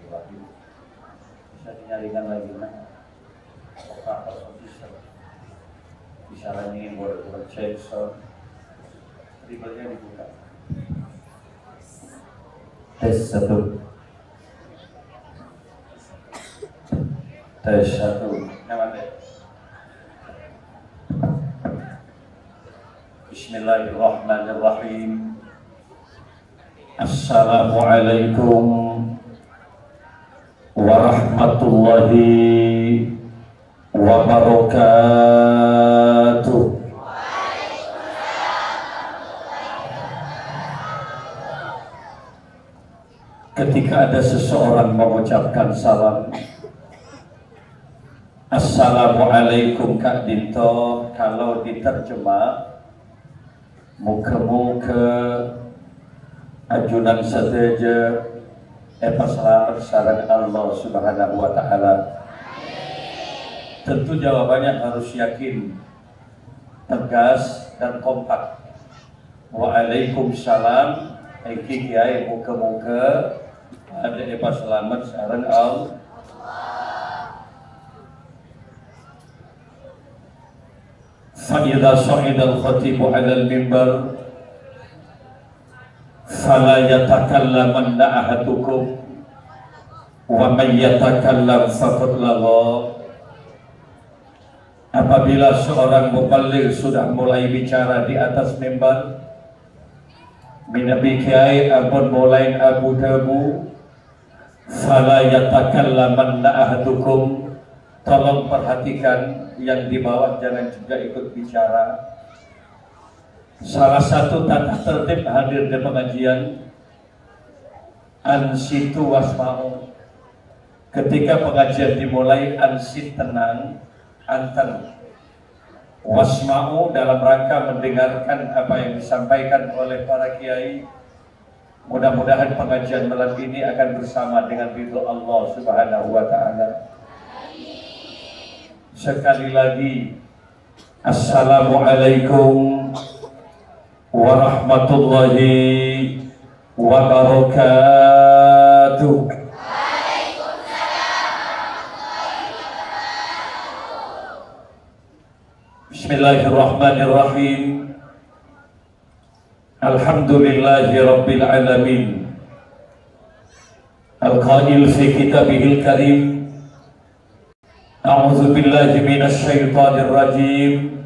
Bismillahirrahmanirrahim. Bisa dinyarikan lagi nak operator system. Bisa lagi buat cek sound. Ribetnya dibuka. Tes 1. Tes 1. Nama deh. Bismillahirrahmanirrahim. Assalamualaikum warahmatullahi wabarakatuh. Ketika ada seseorang mengucapkan salam, Assalamualaikum Kak Dinto, kalau diterjemah muka-muka ajunan sateja selamat sarang Allah Subhanahu wa ta'ala. Tentu jawabannya harus yakin, tegas dan kompak. Waalaikumsalam, iki kiai muka-muka ada selamat sarang Allah. Fa'idha sa'idal khatibu 'alal mimbar fala yatakallamanna ahadukum wa man yatakallam faqad lagha. Apabila seorang muballigh sudah mulai bicara di atas mimbar, minabi kiai ampun mulai abu tabu, fala yatakallamanna ahadukum, tolong perhatikan yang di bawah jangan juga ikut bicara. Salah satu tata tertib hadir di pengajian ansitu wasma'u. Ketika pengajian dimulai, ansit tenang, anten, wasma'u dalam rangka mendengarkan apa yang disampaikan oleh para kiai. Mudah-mudahan pengajian malam ini akan bersama dengan ridho Allah Subhanahu wa ta'ala. Sekali lagi, Assalamualaikum warahmatullahi wabarakatuh. Bismillahirrahmanirrahim. Alhamdulillahi rabbil alamin. Al-qail fi kitabihil karim, a'udzu billahi minasy syaithanir rajim.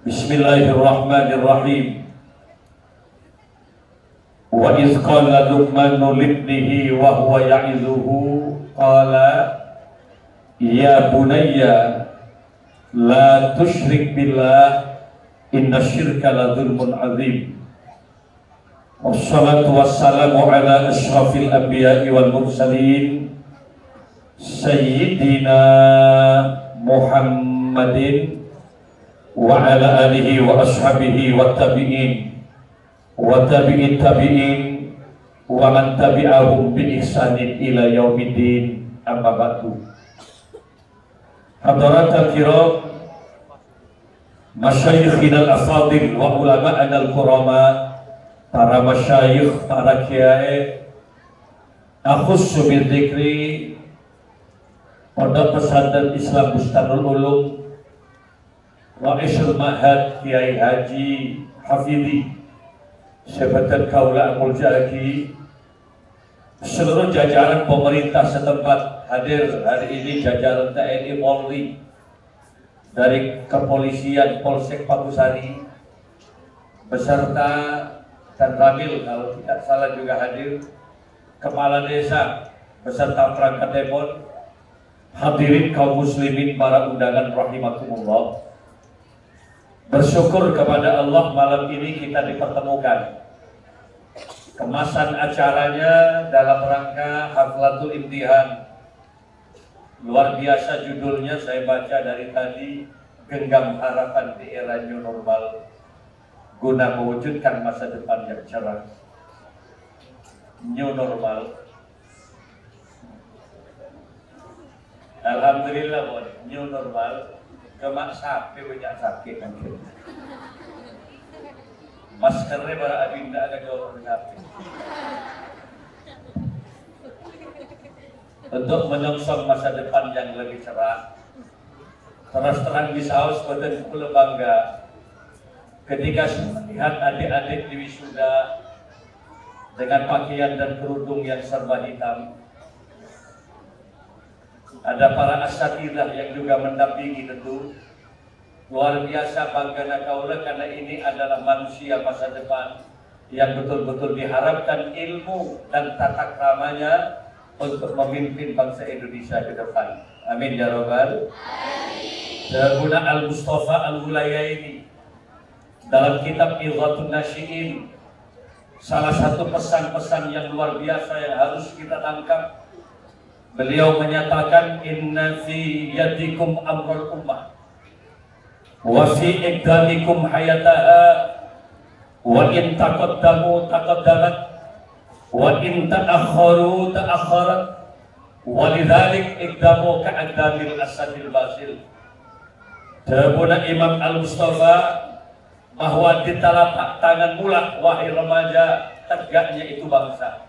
Bismillahirrahmanirrahim. Wa idz qala Luqmanu libnihi wa huwa ya'izuhu qala ya bunayya la tusyrik billah innasyirka la dzulmun 'adzim. Wassalatu wassalamu ala asyrafil anbiya'i wal mursalin sayyidina Muhammadin wa ala alihi wa ashabihi wa tabi'in wa tabi'in tabi'in wa man tabi'ahum bi ihsanin ila yaumiddin. Amma ba'du. Hadaratul kiram, masyayikhina al-afadil wa ulama'ana al-kurama, para masyayikh, para kiai, akhussu bidzikri Pondok Pesantren Islam Bustanul Ulum Ra'isul Ma'had Kiai Haji Hafidhi Syabatan Kaula Amul-Jaki, seluruh jajaran pemerintah setempat hadir hari ini, jajaran TNI Polri, dari kepolisian Polsek Pagusari beserta dan Ramil kalau tidak salah juga hadir, kepala desa beserta perangkat depot, hadirin kaum muslimin para undangan rahimakumullah. Bersyukur kepada Allah malam ini kita dipertemukan. Kemasan acaranya dalam rangka Haflatul Imtihan. Luar biasa judulnya, saya baca dari tadi, Genggam Harapan di Era New Normal guna mewujudkan masa depan yang cerah. New Normal. Alhamdulillah, New Normal. Kemak sapi banyak sakit mungkin. Maskernya para abinda agak jauh sapi. untuk menyongsong masa depan yang lebih cerah. Terus terang bisa haus badan kula bangga ketika melihat adik-adik di wisuda dengan pakaian dan kerudung yang serba hitam. Ada para asatidzah yang juga mendampingi tentu. Luar biasa bangga kaula karena ini adalah manusia masa depan yang betul-betul diharapkan ilmu dan tata kramanya untuk memimpin bangsa Indonesia ke depan. Amin ya rabbal alamin. Al-Mustafa Al-Hulayaini dalam kitab Idhatun Nasyi'in, salah satu pesan-pesan yang luar biasa yang harus kita tangkap. Beliau menyatakan inna fi yadikum amrul ummah wa fi iqdamikum hayataha wa in taqaddamu taqaddamat wa in ta'akharu ta'akharat wa lidzalik iqdamu ka'adamil asadil basil. Dawuh Imam Al-Mustafa bahwa di telapak tangan mulah wahai remaja tegaknya itu bangsa,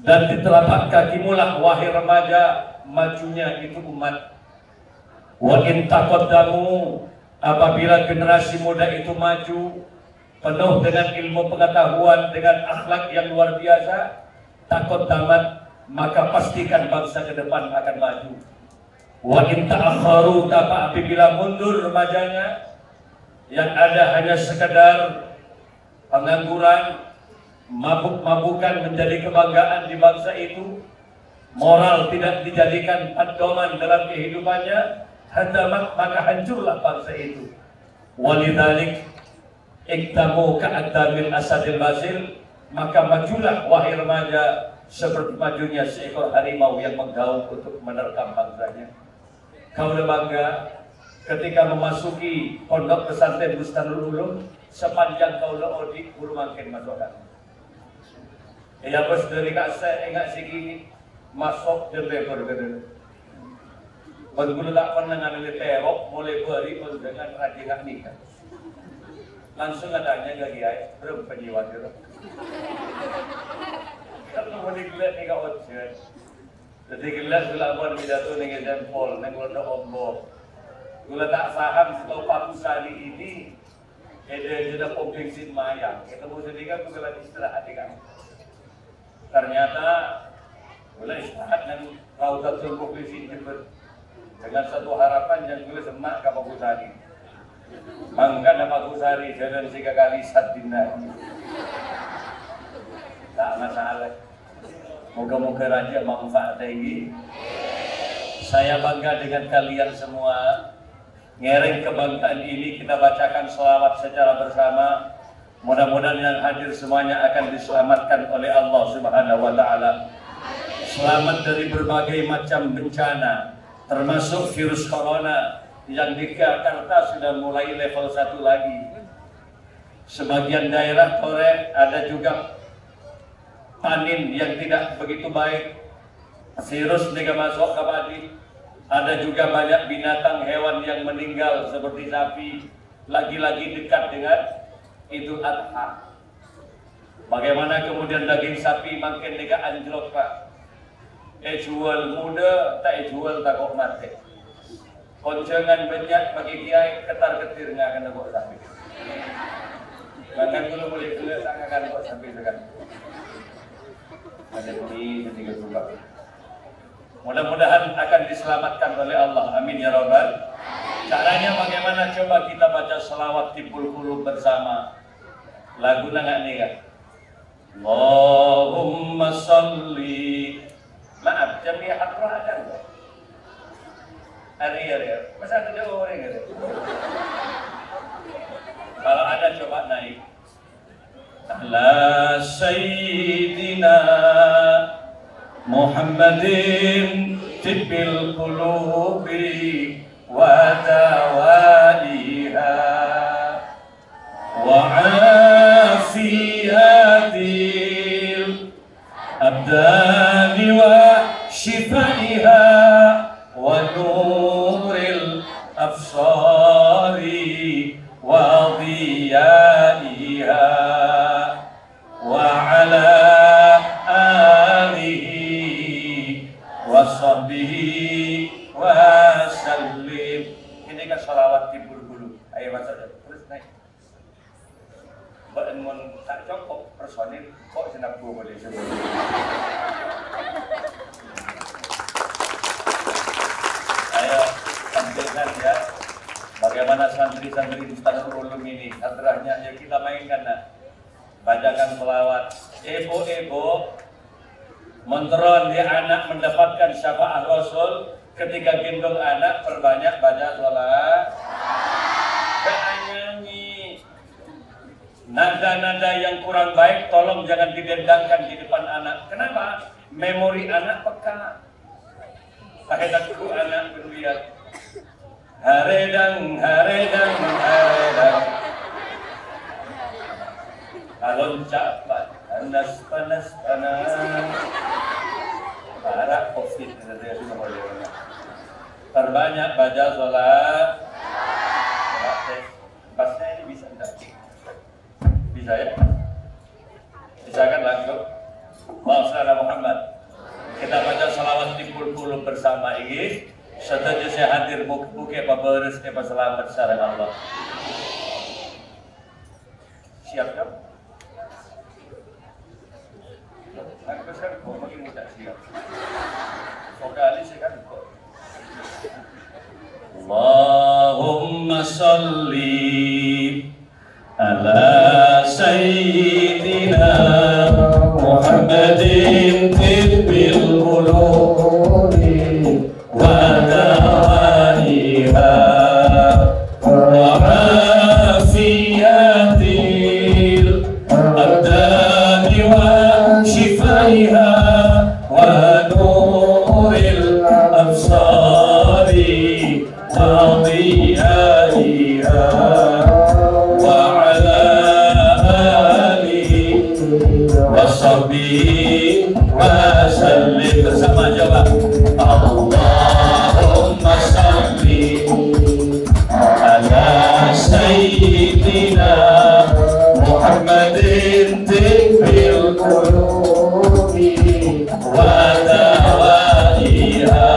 dan di telapak kaki mulah wahai remaja majunya itu umat. Wa in taqaddamu, apabila generasi muda itu maju penuh dengan ilmu pengetahuan, dengan akhlak yang luar biasa, taqaddamat, maka pastikan bangsa ke depan akan maju. Wa in ta'akharu, apabila mundur remajanya, yang ada hanya sekedar pengangguran, mabuk-mabukan menjadi kebanggaan di bangsa itu, moral tidak dijadikan pedoman dalam kehidupannya, hadamat, maka hancurlah bangsa itu. Walidzalik iktamu ka'adamil asadil basil, maka majulah wahai remaja seperti majunya seekor harimau yang menggaung untuk menerkam bangsanya. Kau bangga ketika memasuki pondok pesantren Bustanul Ulum, sepanjang kau odi guru makin masukkan. Ya bos dari kak saya enggak segini masuk jelebar gitu. Bangkulu tak pernah ngambil terok mulai beri dengan rajin nikah. Langsung adanya gak kiai berapa jiwa itu. Kalau mau dilihat nih kau ojen. Jadi gelas gula pun pidato nih jempol, neng londo ombok. Gula tak paham kalau Pak Sari ini sudah pembensin mayang. Ketemu sedikit gula istirahat di kamu. Ternyata gula istirahat dan raudatul pembensin jempol dengan satu harapan yang gula semak ke Pak Sari. Bangga nama Pak Sari jalan 3 kali sadina. Tak masalah. Moga-moga raja manfaat ini. Saya bangga dengan kalian semua. Ngereng kebanggaan ini kita bacakan selawat secara bersama. Mudah-mudahan yang hadir semuanya akan diselamatkan oleh Allah Subhanahu wa taala. Selamat dari berbagai macam bencana, termasuk virus corona yang di Jakarta sudah mulai level 1 lagi. Sebagian daerah Korek ada juga panen yang tidak begitu baik, virus juga masuk ke padi. Ada juga banyak binatang hewan yang meninggal seperti sapi, lagi-lagi dekat dengan Idul Adha. Bagaimana kemudian daging sapi makin juga anjlok Pak. Jual muda, tak jual tak kok mati. Koncengan banyak bagi kiai ketar-ketir nggak akan kok sapi. Bahkan dulu boleh tulis akan kok sapi sekarang. Ada ini ketika juga. Mudah-mudahan akan diselamatkan oleh Allah. Amin ya rabbal. Caranya bagaimana? Coba kita baca selawat timbul qulub bersama. Lagu nggak nih kan? Allahumma sholli. Maaf, jamiah hadrah ada enggak? Hari-hari. Masa ada orang gitu? Kalau ada coba naik. Ala sayyidina Muhammadin tibbil qulubi wa dawaiha wa afiyatil abdani wa shifaiha wa nuril absari wa dhiyaiha wa ala alihi kok personil kok senapu boleh sebut. Ayo tampilkan ya bagaimana santri-santri di Stanur Ulum ini hadrahnya yang kita mainkan nak. Bacakan selawat. Ibu-ibu Montron dia anak mendapatkan syafaat Rasul ketika gendong anak perbanyak baca sholat. Jangan nyanyi. Nada-nada yang kurang baik tolong jangan didendangkan di depan anak. Kenapa? Memori anak peka. Pahedatku anak berlihat. Haredang, haredang, haredang. Alon capat, panas. Para COVID terbanyak baca sholat. Pasnya ini bisa enggak? Bisa ya? Bisa kan langsung? Maafkan Muhammad. Kita baca salawat di puluh bersama ini. Setuju saya hadir buke paberes selamat sareng Allah. Siap kan? Aku kan kok makin mudah siap. Vokalis kan kok. Allahumma sholli ala sayyidina Muhammadin tibbil qulubi wa dawaiha wa afiyatil abdani wa shifaiha wa nuril absari wa ضيائها وعلى آله وصحبه وسلم bersama jawab Allahumma sholli ala sayyidina Muhammadin tibbil qulubi wa dawaiha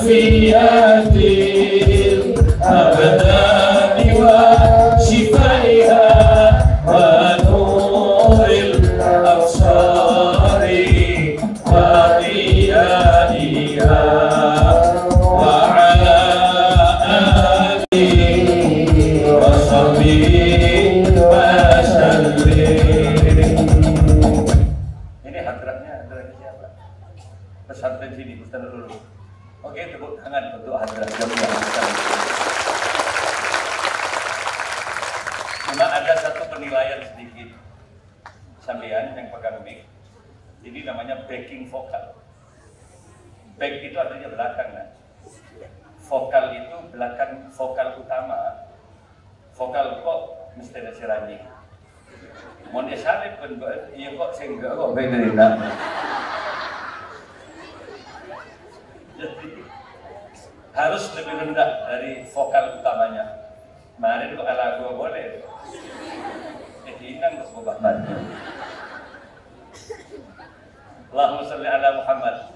fiyatil abdani wa shifaiha wa nuril absari wa iyaiha wa ala alihi wa sahbihi wa sallim. Ini hadrahnya siapa? Pesantren sini, Ustaz dulu. Oke, tepuk tangan untuk hadrah jamiah. Cuma ada satu penilaian sedikit. Sampean yang pegang mic, ini namanya backing vokal. Back itu artinya belakang, nah. Vokal itu belakang vokal utama. Vokal kok mesti ada sirani. Mau disalib pun, iya kok sehingga kok beda tidak. Jadi harus lebih rendah dari vokal utamanya. Kemarin kok ala gua boleh. Inang kok gua bantu. Allahumma sholli ala Muhammad.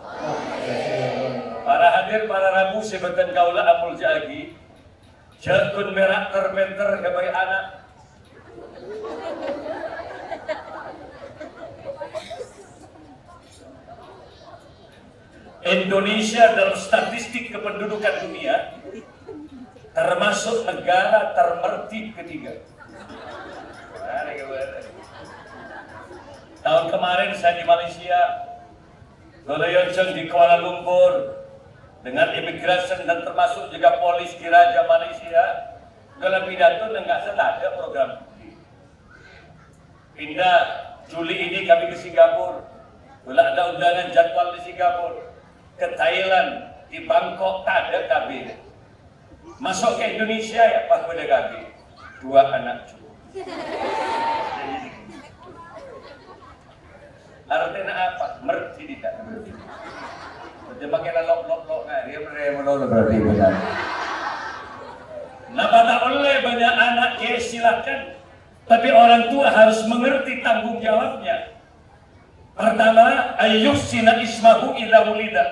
Para hadir, para rabu sebetan kaula amul jagi. Jakun merak termenter kebaik anak. Indonesia dalam statistik kependudukan dunia termasuk negara termerti ketiga. Tahun kemarin saya di Malaysia, Goloyonjong di Kuala Lumpur dengan imigrasi dan termasuk juga polis Diraja Malaysia. Kalau pidato enggak salah ada program. Pindah Juli ini kami ke Singapura. Kalau ada undangan jadwal di Singapura. Ke Thailand, di Bangkok tak ada KB. Masuk ke Indonesia ya pas pada KB. 2 anak cukup. Artinya apa? Merti tidak merti. Jadi makin lok nggak dia berarti benar. Nah, tak boleh banyak anak ya silakan. Tapi orang tua harus mengerti tanggung jawabnya. Pertama, ayyuhsina ismahu idza wulida.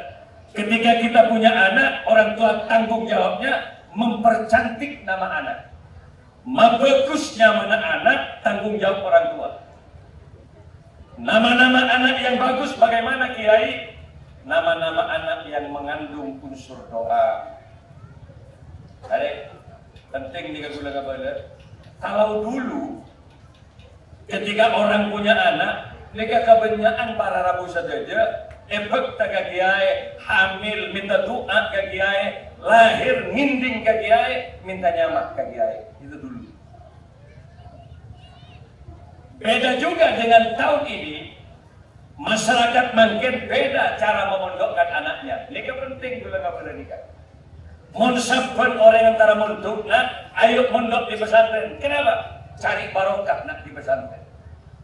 Ketika kita punya anak, orang tua tanggung jawabnya mempercantik nama anak. Bagusnya mana anak, tanggung jawab orang tua. Nama-nama anak yang bagus bagaimana Kiai? Nama-nama anak yang mengandung unsur doa. Ada penting nih gula gula. Kalau dulu ketika orang punya anak, mereka kebanyakan para rabu saja, efek tak Kiai, hamil minta doa ke Kiai, lahir nginding ke Kiai, minta nyamak ke Kiai. Itu dulu. Beda juga dengan tahun ini, masyarakat makin beda cara memondokkan anaknya. Ini penting gula gula nikah. Monsabun orang antara mondok, nak, ayo mondok di pesantren. Kenapa? Cari barokah nak di pesantren.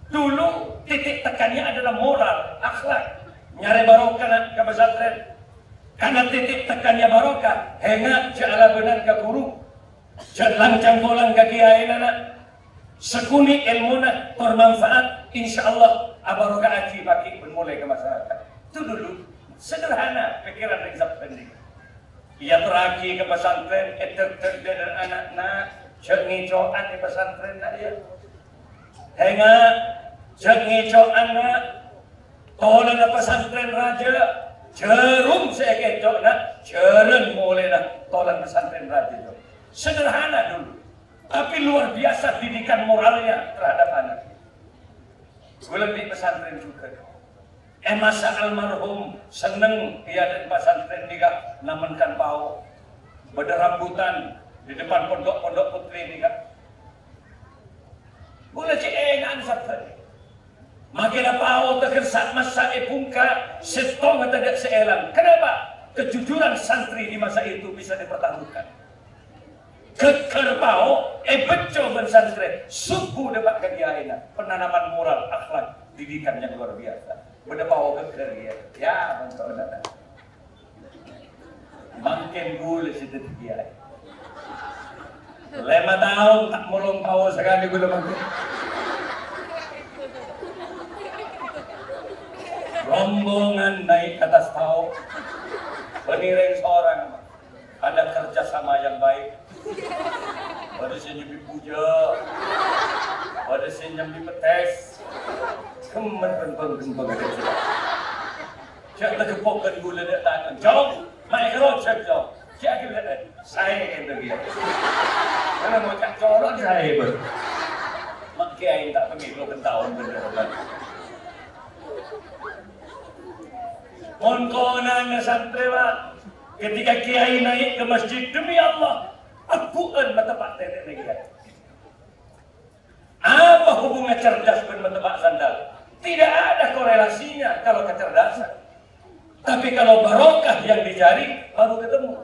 Dulu titik tekannya adalah moral, akhlak. Nyari barokah nak ke pesantren. Karena titik tekannya barokah, hengat jala benar ke guru, lancang bolang ke kiai anak. Sekuni ilmuna bermanfaat, insya Allah barokah aji bagi bermulai ke masyarakat. Itu dulu sederhana pikiran Rizab Pending. Ia pergi ke pesantren, etek-etek dan anak-anak, cengicoan di pesantren nak dia. Hingga cengicoan nak, tolong ke pesantren raja, jerum sekejap nak, jeren mulai nak, tolong pesantren raja. Sederhana dulu, tapi luar biasa didikan moralnya terhadap anak. Boleh di pesantren juga. Masa almarhum seneng ia di pesantren juga namankan pau berderambutan di depan pondok-pondok putri juga. Boleh ciengan sabda. Makin pau terkersat masa ipungka setong tidak seelang. Kenapa? Kejujuran santri di masa itu bisa dipertaruhkan. Kekerbau, beco bersantri, suku debat kegiatan, penanaman moral, akhlak, didikan yang luar biasa. Berdebau keker ya, bentuk dana. Makin gula situ kiai. 5 tahun tak mulung pau sekali gula makin. Rombongan naik ke atas pau, beniring seorang, ada kerjasama yang baik. Pada senyum dipuja, pada senyum dipetes, kembang ada sih. Cak terkepokkan gula dia tangan, jauh, main kerot cak jauh. Cak kita saya yang dia. Karena mau cak colok saya ber. Mak kiai tak pemilu tahun benar. Monkonan santri pak, ketika kiai naik ke masjid demi Allah. Apuan metepak tetek negara. Apa hubungan cerdas dan metepak sandal? Tidak ada korelasinya kalau kecerdasan. Tapi kalau barokah yang dicari baru ketemu.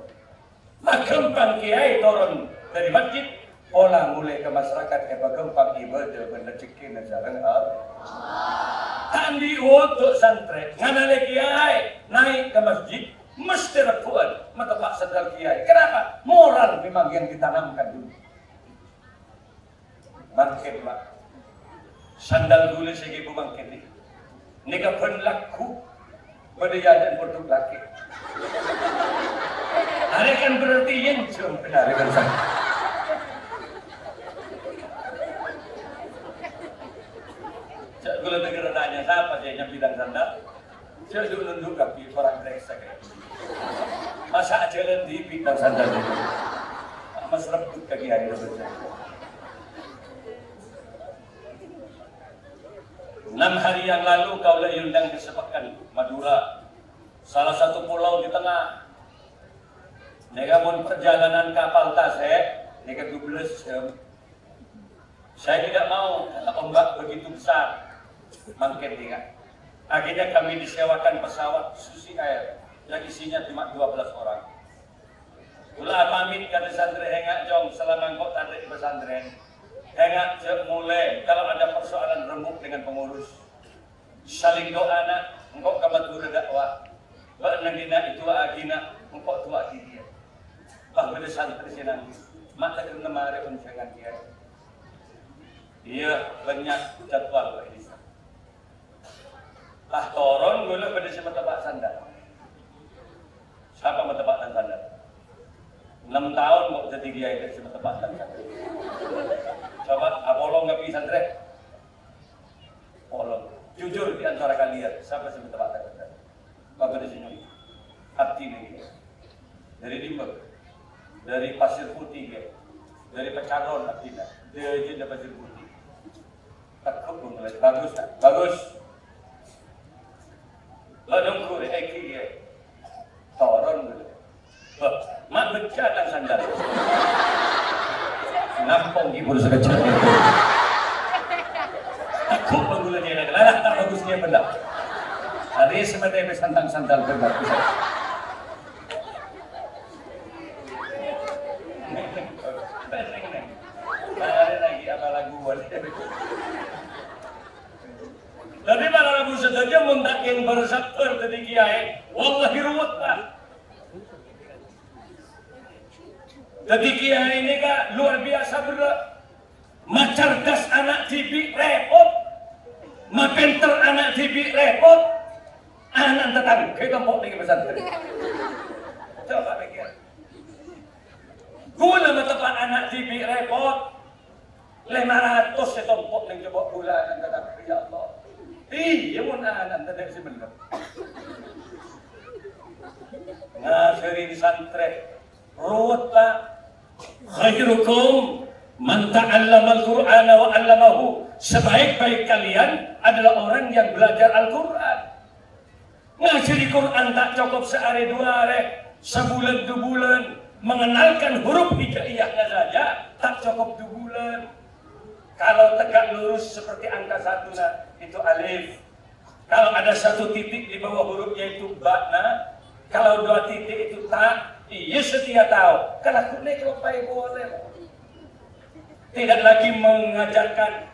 Makempang kiai turun dari masjid, pola mulai ke masyarakat ke kempang ibadah benda cekin jalan Allah. Tandi untuk santri, nganale kiai naik ke masjid. Mesti repuan metepak sandal kiai. Kenapa? Moral memang yang ditanamkan dulu. Bangkit pak. Sandal dulu segi bangkit ni. Nika pun laku berdiadan produk laki. Ada kan berarti yang jom benar kan sang. Cak gula negara nanya siapa sih yang bidang sandal? Cak dulu nunduk kaki orang reksa kayak. Masa jalan di bidang sandal itu. Mas rebut kaki hari itu. 6 hari yang lalu kau diundang ke Sepakan Madura, salah satu pulau di tengah. Nega pun perjalanan kapal Tasek, nega 12 jam. Saya tidak mau ombak begitu besar, makin tidak. Akhirnya kami disewakan pesawat Susi Air yang isinya cuma 12 orang. Ulah pamit kata santri hengak jong selama engkau tarik di pesantren. Hengak mulai kalau ada persoalan remuk dengan pengurus. Saling doa nak, engkau kebetulan dakwah. Bak nangina itu agina, engkau tua dia. Bah pada santri sinang. Mata kena mari uncangan dia. Iya banyak jadwal ini. Lah toron gula pada si metebak sandal. Siapa metebak sandal? 6 tahun mau jadi kiai dari sebetulnya. Coba Apollo nggak bisa santri. Apollo. Jujur di antara kalian, siapa sebetulnya? Bapak di sini. Hati nih. Dari Limber, dari Pasir Putih, dari Pecangon, Aktina. Dia aja dari Pasir Putih. Takut mulai bagus, kan? Bagus. Ladang kuri eki ya. Toron dulu. Mak bencana sandal. Nampong ibu sekecil. Takut penggula dia lagi. Lah tak bagus dia benda. Hari sebenarnya santang sandal benar. Ada lagi apa lagu buat. Tapi para Rabu saja mundak yang bersabda tadi kiai, wallahi ruwet lah. Tadi kiai ini kak luar biasa berat. Macerdas anak didik repot, mapenter anak didik repot, anak tetangga kita mau tinggi pesantren. Coba pikir. Gula tepat anak didik repot, 500 setompok yang coba bulan dan kata ya Allah. Iya mun anak tadi si bener. Ngasirin santren, ruwet pak. Khairukum man ta'allama al-Qur'ana wa 'allamahu. Sebaik-baik kalian adalah orang yang belajar Al-Qur'an. Ngajari Quran tak cukup sehari dua hari, sebulan 2 bulan. Mengenalkan huruf hijaiyahnya saja tak cukup 2 bulan. Kalau tegak lurus seperti angka 1 nah, itu alif. Kalau ada 1 titik di bawah hurufnya itu ba, nah. Kalau 2 titik itu ta, iya setia tahu. Kalau kuning kelopai boleh. Tidak lagi mengajarkan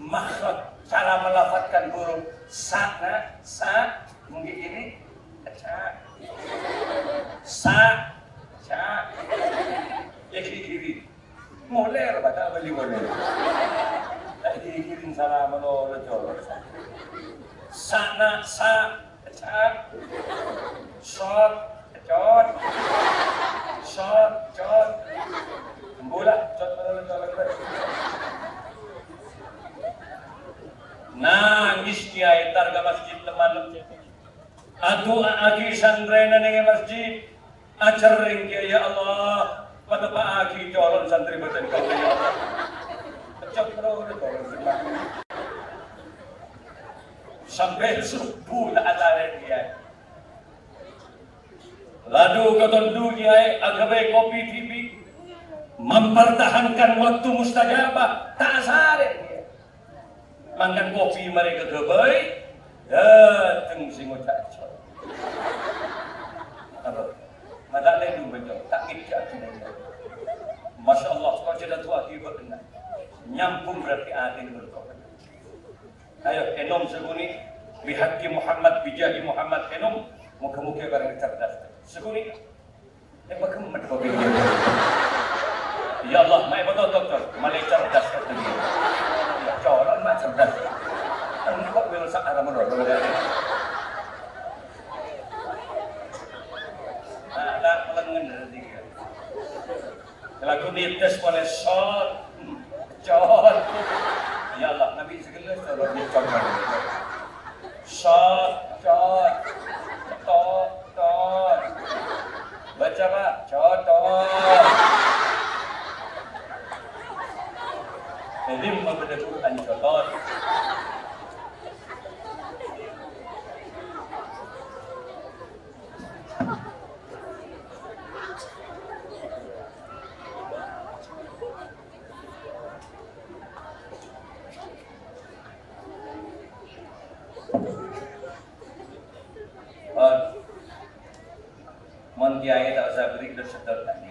makhraj, cara melafadzkan huruf sa, nah, sa, mungkin ini, ca, sa, ca, ya kiri. Moler, bata beli moler. Tak dikirim salah menolak jolok. Sana, sa, ca, shot, cot, shot, cot. Bola, cot menolak jolok. Nangis kiai targa masjid teman. Atu aki sandraina ning masjid. Ajar ring ya Allah. Pada Pak Aki calon santri baca kau ya Allah. Pecah terus calon sampai subuh tak ada dia. Lalu ketondu dia agabai kopi TV mempertahankan waktu mustajabah tak asare dia. Makan kopi mereka gabai datang sing ucap. Apa? Mata lain betul tak kira Masya Allah, kau jadi tua akibat benar. Nyambung berarti hati berkau. Ayo, enom seguni. Bihaki Muhammad, bijahi Muhammad, enom. Muka-muka barang cerdas. Seguni. Bagaimana kau bilang? Ya Allah, mai betul doktor. Malai cerdas katanya. Ya, corong mah cerdas. Engkau will sak arah menurut. Ada pelengan dari dia. Lagu dites oleh shot, cot. Ya Allah, Nabi segelas kalau dia cot. Shot, cot, tot. Baca pak, cot. Jadi membaca Quran cot. Kiai tak usah beri hidup sedot tadi.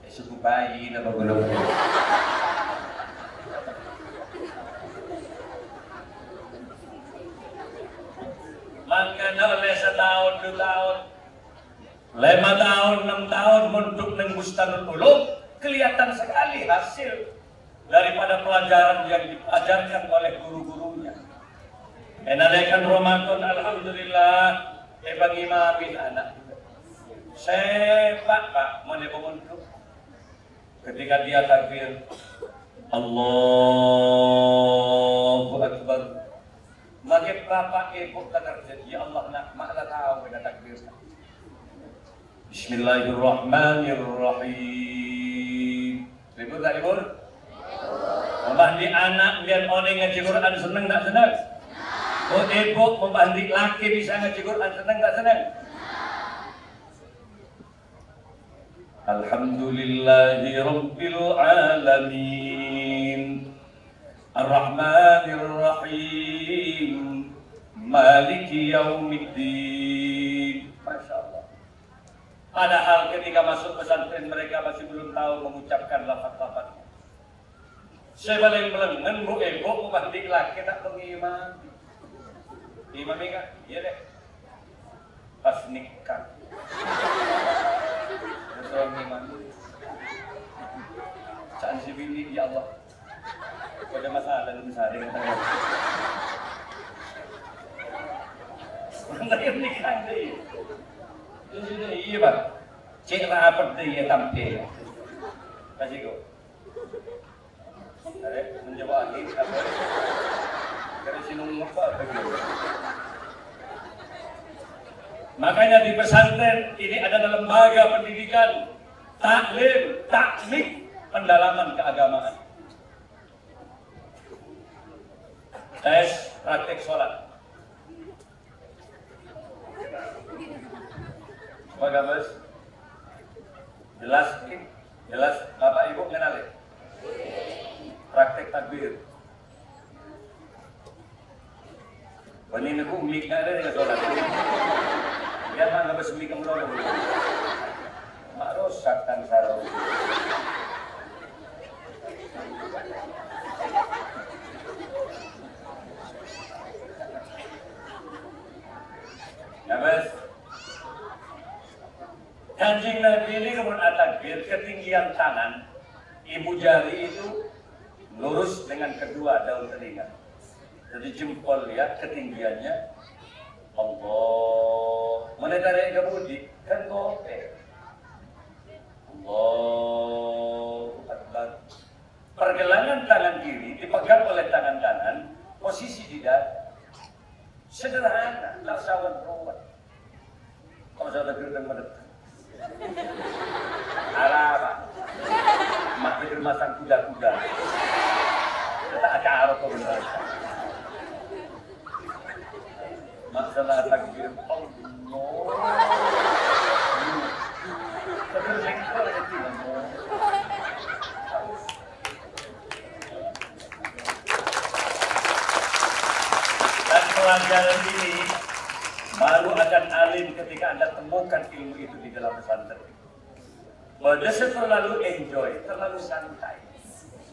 Suku bayi nama belum. Makanya oleh setahun 2 tahun, 5 tahun 6 tahun untuk neng Bustanul Ulum kelihatan sekali hasil daripada pelajaran yang diajarkan oleh guru-gurunya. Enalekan Ramadan alhamdulillah. Bagi imamin anak Sepak Pak, mana pemuntuk. Ketika dia takbir, Allahu Akbar. Maka bapak ibu terkerja, ya Allah nak maklah tahu kita takbir. Bismillahirrahmanirrahim. Libur tak libur? Membahdi anak lihat orang ngaji Quran seneng tak seneng? Oh ibu membahdi laki bisa ngaji Quran seneng tak seneng? Alhamdulillahi Rabbil Alamin Ar-Rahmanir-Rahim Maliki Yaumiddin. Masya Allah. Padahal ketika masuk pesantren mereka masih belum tahu mengucapkan lafaz-lafaz. Saya paling melengen bu ibu membahdi laki tak mengimam. Imam kan? Iya deh. Pas nikah. Suami mandi, caan si bini, ya Allah, ada masalah dalam sehari kata ya. Orang nikah deh, itu iya bang, cek rapat deh ya tampil, kasih kau, ada menjawab angin apa, kerana sinung apa begitu. Makanya di pesantren ini adalah lembaga pendidikan, taklim, takmik, pendalaman keagamaan. Tes praktik sholat. Semoga bos, jelas Bapak Ibu kenal ya? Praktik takbir. Panin aku milik ada dengan sholat. Biar mana bersemi kamu dulu. Mak rosak kan sarau. Ya bes. Kanjeng Nabi ini kemudian takbir ketinggian tangan, ibu jari itu lurus dengan kedua daun telinga. Jadi jempol lihat ketinggiannya. Allah, mana tarik ke budi kan gope. Allahu Akbar. Pergelangan tangan kiri dipegang oleh tangan kanan, posisi di dada. Sederhana, tak sawan perubat. Kalau saya takbir dan mendekat. Arab, mak pikir masang kuda-kuda. Tak ada arah kau benar. Masalah takbir Allah. Takbir lengkap itu. Dan pelajaran ini baru akan alim ketika Anda temukan ilmu itu di dalam pesantren. Bahwa terlalu enjoy, terlalu santai.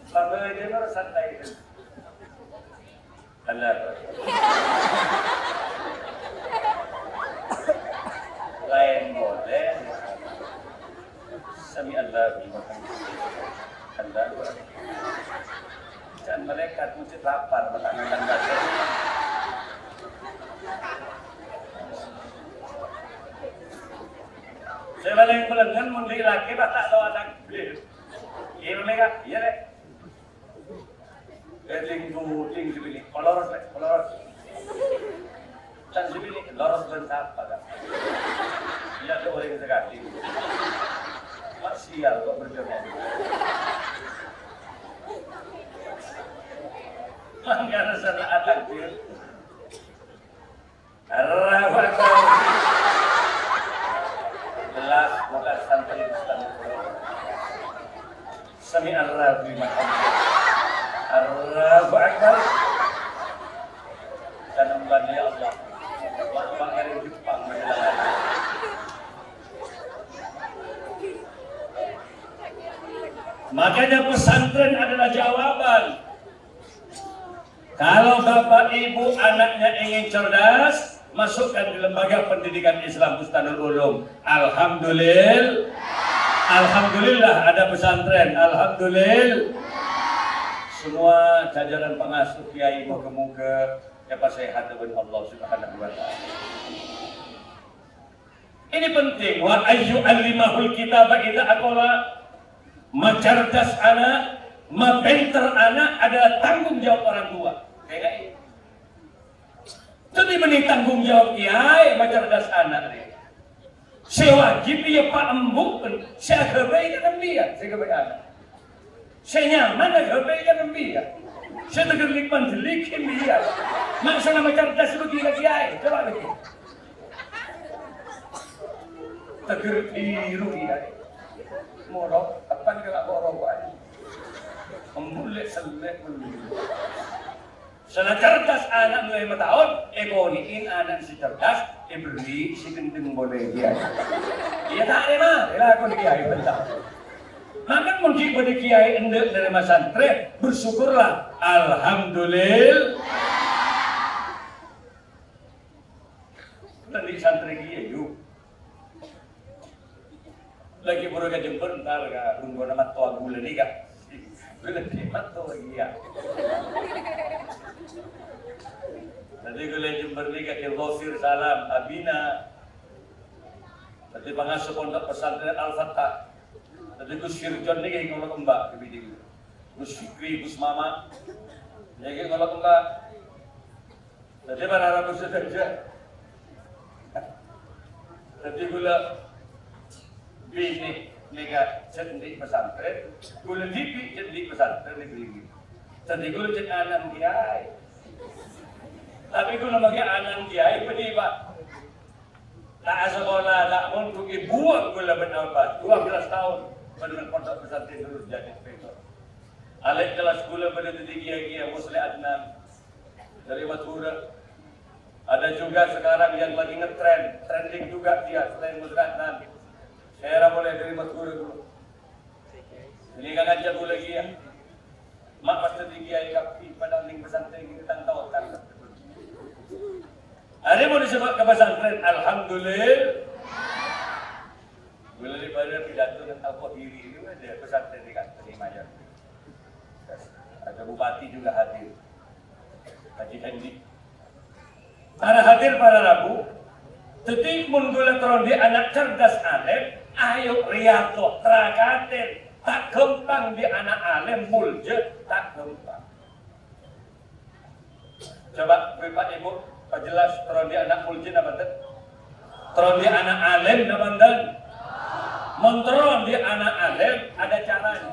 Sampai dia baru santai itu. Allah. Lain boleh. Sami Allah Allah. Jangan malaikat mesti lapar makan baca. Saya paling melengan mundi laki tak tahu ada beli. Iya mereka, iya deh. Ting sebili, koloros. Can sebili, loros bentar pada. Iya tu orang sekali. Mak sial kok berjodoh. Mangga sana takbir. Arwah. Jelas bukan santri Ustaz. Sami Ar-Rabi makan. Allahu Akbar. Dan membani Allah. Bang dari Jepang menjelaskan. Makanya pesantren adalah jawaban. Kalau bapak ibu anaknya ingin cerdas, masukkan di lembaga pendidikan Islam Bustanul Ulum. Alhamdulillah ada pesantren. Alhamdulillah. Semua jajaran pengasuh kiai moga-moga dapat sehat dengan Allah Subhanahu wa taala. Ini penting. Wa ayyu alimahul kitaba idza aqala. Macerdas anak, mapenter anak adalah tanggung jawab orang tua. Kayak ini. Jadi meni tanggung jawab kiai macerdas anak ni. Saya wajib ia pak embuk, saya kebaikan dia, saya kebaikan. Saya nyaman kebaikan dia. Saya tegur nikmat delikin dia. Maksudnya macerdas itu kiai, coba lagi. Tegur biru dia. Morok, apa ni kalau morok buat? Memulai selek dulu. Sana cerdas anak mulai 5 tahun, ekoniin anak si cerdas, beri si gendeng boleh dia. Iya tak ada mah, ialah aku kiai bentar. Maka mungkin pada kiai endek dari masantren, bersyukurlah, alhamdulillah. Nanti santri kiai yuk. Lagi baru ke Jember, ntar ka runggo nama tua gula ni ka. Gula kemat tu lagi ya. Tadi gula Jember ni ka Ilhofir Salam Abina. Tadi pengasuh pondok pesantren Al-Fatah. Tadi Gus Firjon ni kayak kalau kembak kebidi Gus Fikri, Gus Mama. Ya kayak kalau kembak. Tadi para Arab saja. Tadi gula bini nega cendi pesantren, gula dipi cendi pesantren negeri. Tadi gula cek anak kiai, tapi gula bagi anak kiai peniba. Tak sekolah, tak untuk ibu gula berapa? 12 tahun benar pondok pesantren dulu jadi pekor. Alek kelas gula pada tiga kiai Musli Adnan dari Madura. Ada juga sekarang yang lagi ngetrend, trending juga dia selain Musli Adnan. Saya boleh dari Madura dulu. Ini kan aja dulu lagi ya. Mak pasti tinggi ayah kapi pada ning pesantren ini tahu tak. Ada mau disebut ke pesantren, alhamdulillah. Bila daripada pidato dan alkohol diri itu ada pesantren di kantor Mayor. Ada bupati juga hadir. Haji Hendi. Para hadir para Rabu. Tetik munggula terondi anak cerdas alim. Ayo riato trakaten tak gempang di anak alim mulje tak gempang. Coba Bapak Ibu perjelas terondi anak mulje apa enten? Terondi anak alim apa enten? Menterondi anak alim ada caranya.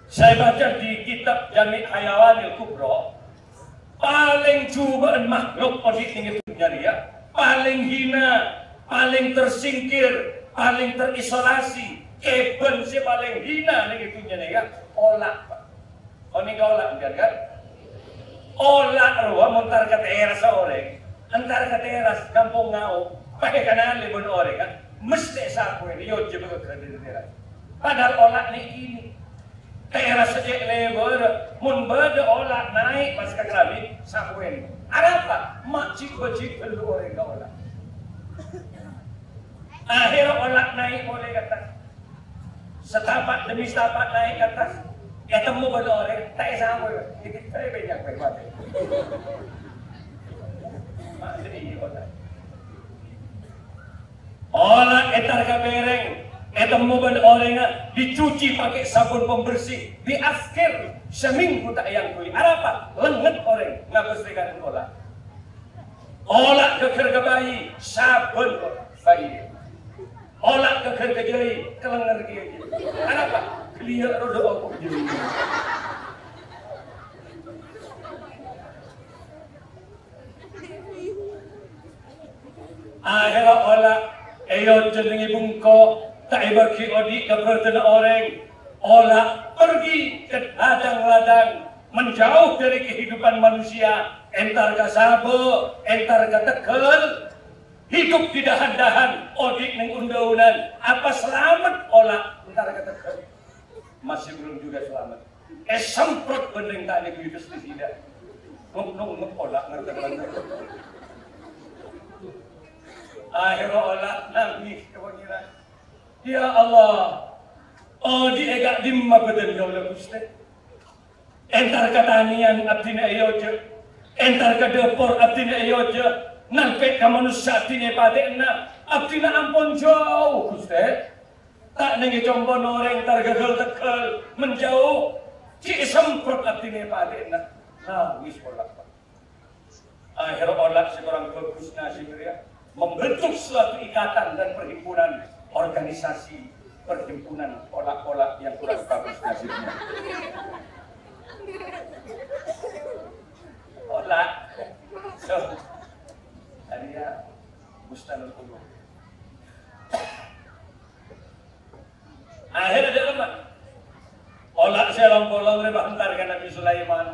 Saya baca di kitab Jami' Hayawanil Kubra, paling cobaan makhluk audit ini dia, paling hina, paling tersingkir, paling terisolasi, keben si paling hina nih itunya nih kan, olak pak. Oh ini kau olak kan? Olak ruang montar ke teras orang, antar ke teras kampung ngau, pakai kanal libun orang kan, mesti sapu ini yo coba ke teras. Padahal olak nih ini, teras saja lebar, mun berde olak naik pas ke kami sapu ini. Ada apa? Macik bacik perlu orang kau olak. Akhir olak naik oleh kata setapak demi setapak naik ke atas ya temu pada orang tak sama dikit saya banyak banget olak etar kabereng temu pada orang dicuci pakai sabun pembersih di akhir seminggu tak yang kulit ada apa lenget orang nggak bersihkan olak keker ke bayi sabun bayi olak keker ke jari kelengar dia kenapa? Kelihatan roda aku jari akhirnya olak ayo jenengi bungko tak bagi odik ke pertena orang olak pergi ke ladang-ladang menjauh dari kehidupan manusia entar ke sabo entar ke tekel hidup di dahan-dahan odik neng unda-undan apa selamat olah entar kata masih belum juga selamat semprot bendeng tak dibius di tidak nung olah ngerti akhirnya olah nangis kewangiran ya Allah odik egak dimma badan kau lakuste entar katanian abdina ayoje entar ke depor abdina ayoje nalpet ka manusia tine padena abdina ampun jauh Gusti tak nengi combon orang tergegel tekel menjauh ci semprot abdine padena nangis bolak akhir olak seorang bagus nasibnya membentuk suatu ikatan dan perhimpunan organisasi perhimpunan olak-olak yang kurang bagus nasibnya olak so tadi ya Bustanul Ulum akhirnya dia lemah olak selong-bolong rebah hantarkan Nabi Sulaiman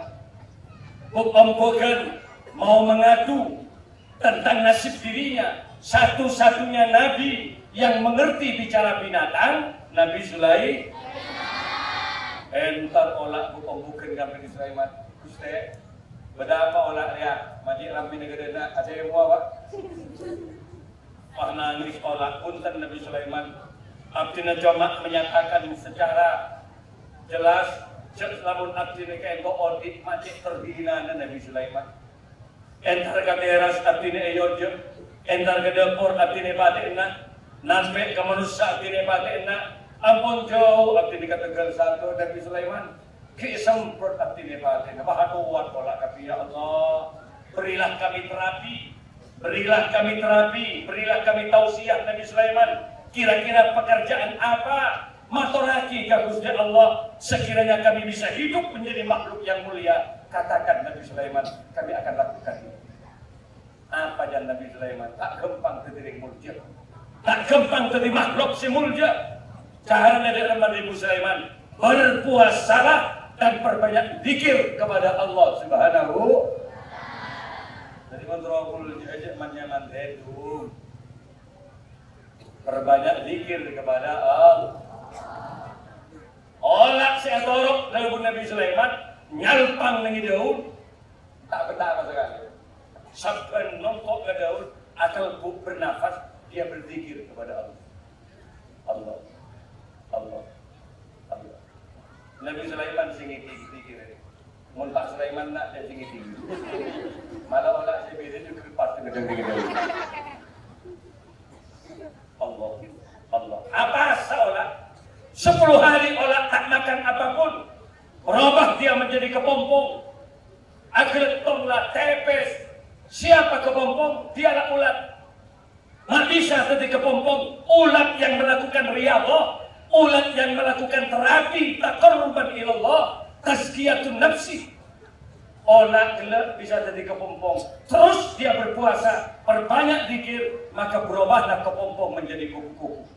bukan mau mengadu tentang nasib dirinya satu-satunya Nabi yang mengerti bicara binatang Nabi Sulaiman entar olak bukan Nabi Sulaiman Gusti berapa olak ya majik ramai negara ada yang mau apa nangis olak punten Nabi Sulaiman abdina cuma menyatakan secara jelas selamun abdina kayak audit majik terhina Nabi Sulaiman entar ke teras abdina eyojum entar ke dapur abdina patina nasbe ke manusia abdina patina ampun jauh abdina ketegal satu Nabi Sulaiman kesemprot abdina patina bahatuan kolak kapi ya Allah berilah kami terapi berilah kami tausiah Nabi Sulaiman kira-kira pekerjaan apa maturaki ka Gusti Allah sekiranya kami bisa hidup menjadi makhluk yang mulia katakan Nabi Sulaiman kami akan lakukan itu apa dan Nabi Sulaiman tak gampang terdiri mulja tak gampang terdiri makhluk si mulja cara dari Nabi Sulaiman berpuasalah dan perbanyak zikir kepada Allah Subhanahu dari kontrol aja manjangan itu perbanyak zikir kepada Allah olak seatorok dari Nabi Sulaiman nyalpang nengi daun tak betapa sekali sampai nongkok ke daun akal bernafas dia berzikir kepada Allah Nabi Sulaiman singi tinggi Muntak Sulaiman nak dia tinggi malah olak saya beda juga pas dengan tinggi Allah apa seolah 10 hari olak tak makan apapun berubah dia menjadi kepompong akhirnya tonglah tepes siapa kepompong dialah ulat tak bisa jadi kepompong ulat yang melakukan riyadhah ulat yang melakukan terapi taqarruban ilallah tazkiyatun nafsi olah gelap bisa jadi kepompong terus dia berpuasa perbanyak zikir maka berubahlah kepompong menjadi kuku-kuku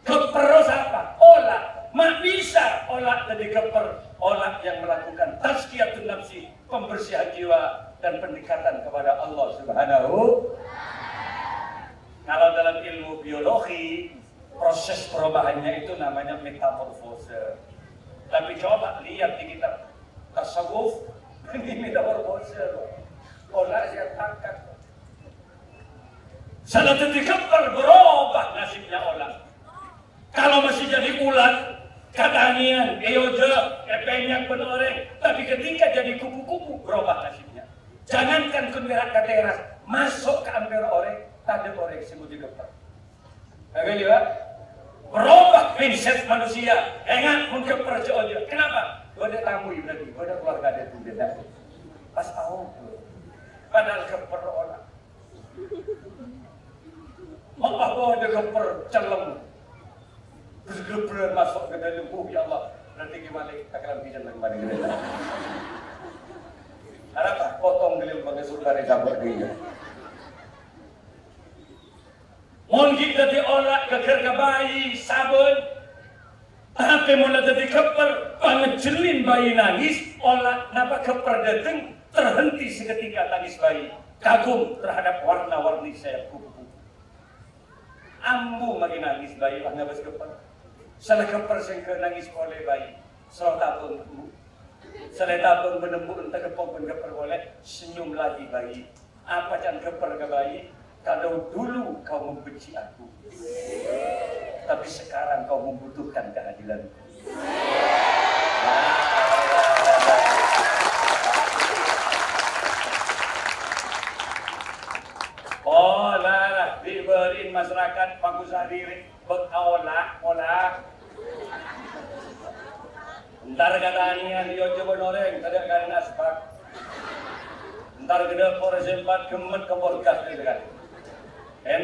keper apa? Olah mak bisa olah jadi keper olah yang melakukan tazkiyatun nafsi pembersihan jiwa dan pendekatan kepada Allah Subhanahu kalau dalam ilmu biologi proses perubahannya itu namanya metamorfose tapi coba lihat di kitab tasawuf ini metamorfose olah yang tangkat salah jadi keper berubah nasibnya olah kalau masih jadi ulat katanian eoja epenya penoreng tapi ketika jadi kupu-kupu berubah nasibnya jangankan kunwirak ke teras masuk ke amper orek tak ada orek semua dikeper agak lihat berubah mindset manusia enggak mungkin percaya kenapa gua ada tamu berarti gua ada keluarga ada tuh beda pas tahu padahal keper orang maka gua ada keper celeng bergeber masuk ke dalam ya Allah nanti gimana takaran pijan kembali ke dalam haraplah potong gelim pakai surga dari sabar dia mohon kita diolah keker ke bayi sabun tapi mulai jadi keper pangejelin bayi nangis olah napa keper dateng terhenti seketika tangis bayi kagum terhadap warna-warni sayap kuku ambu makin nangis bayi hanya bas keper salah keper sengke nangis oleh bayi salah tabung menembuk entah kepong pun keper boleh senyum lagi bayi apa can keper ke bayi kalau dulu kau membenci aku tapi sekarang kau membutuhkan kehadiranku diri olah. Ntar katanya dia coba noreng, tidak karena asbak. Ntar gede porsempat gemet ke podcast itu kan.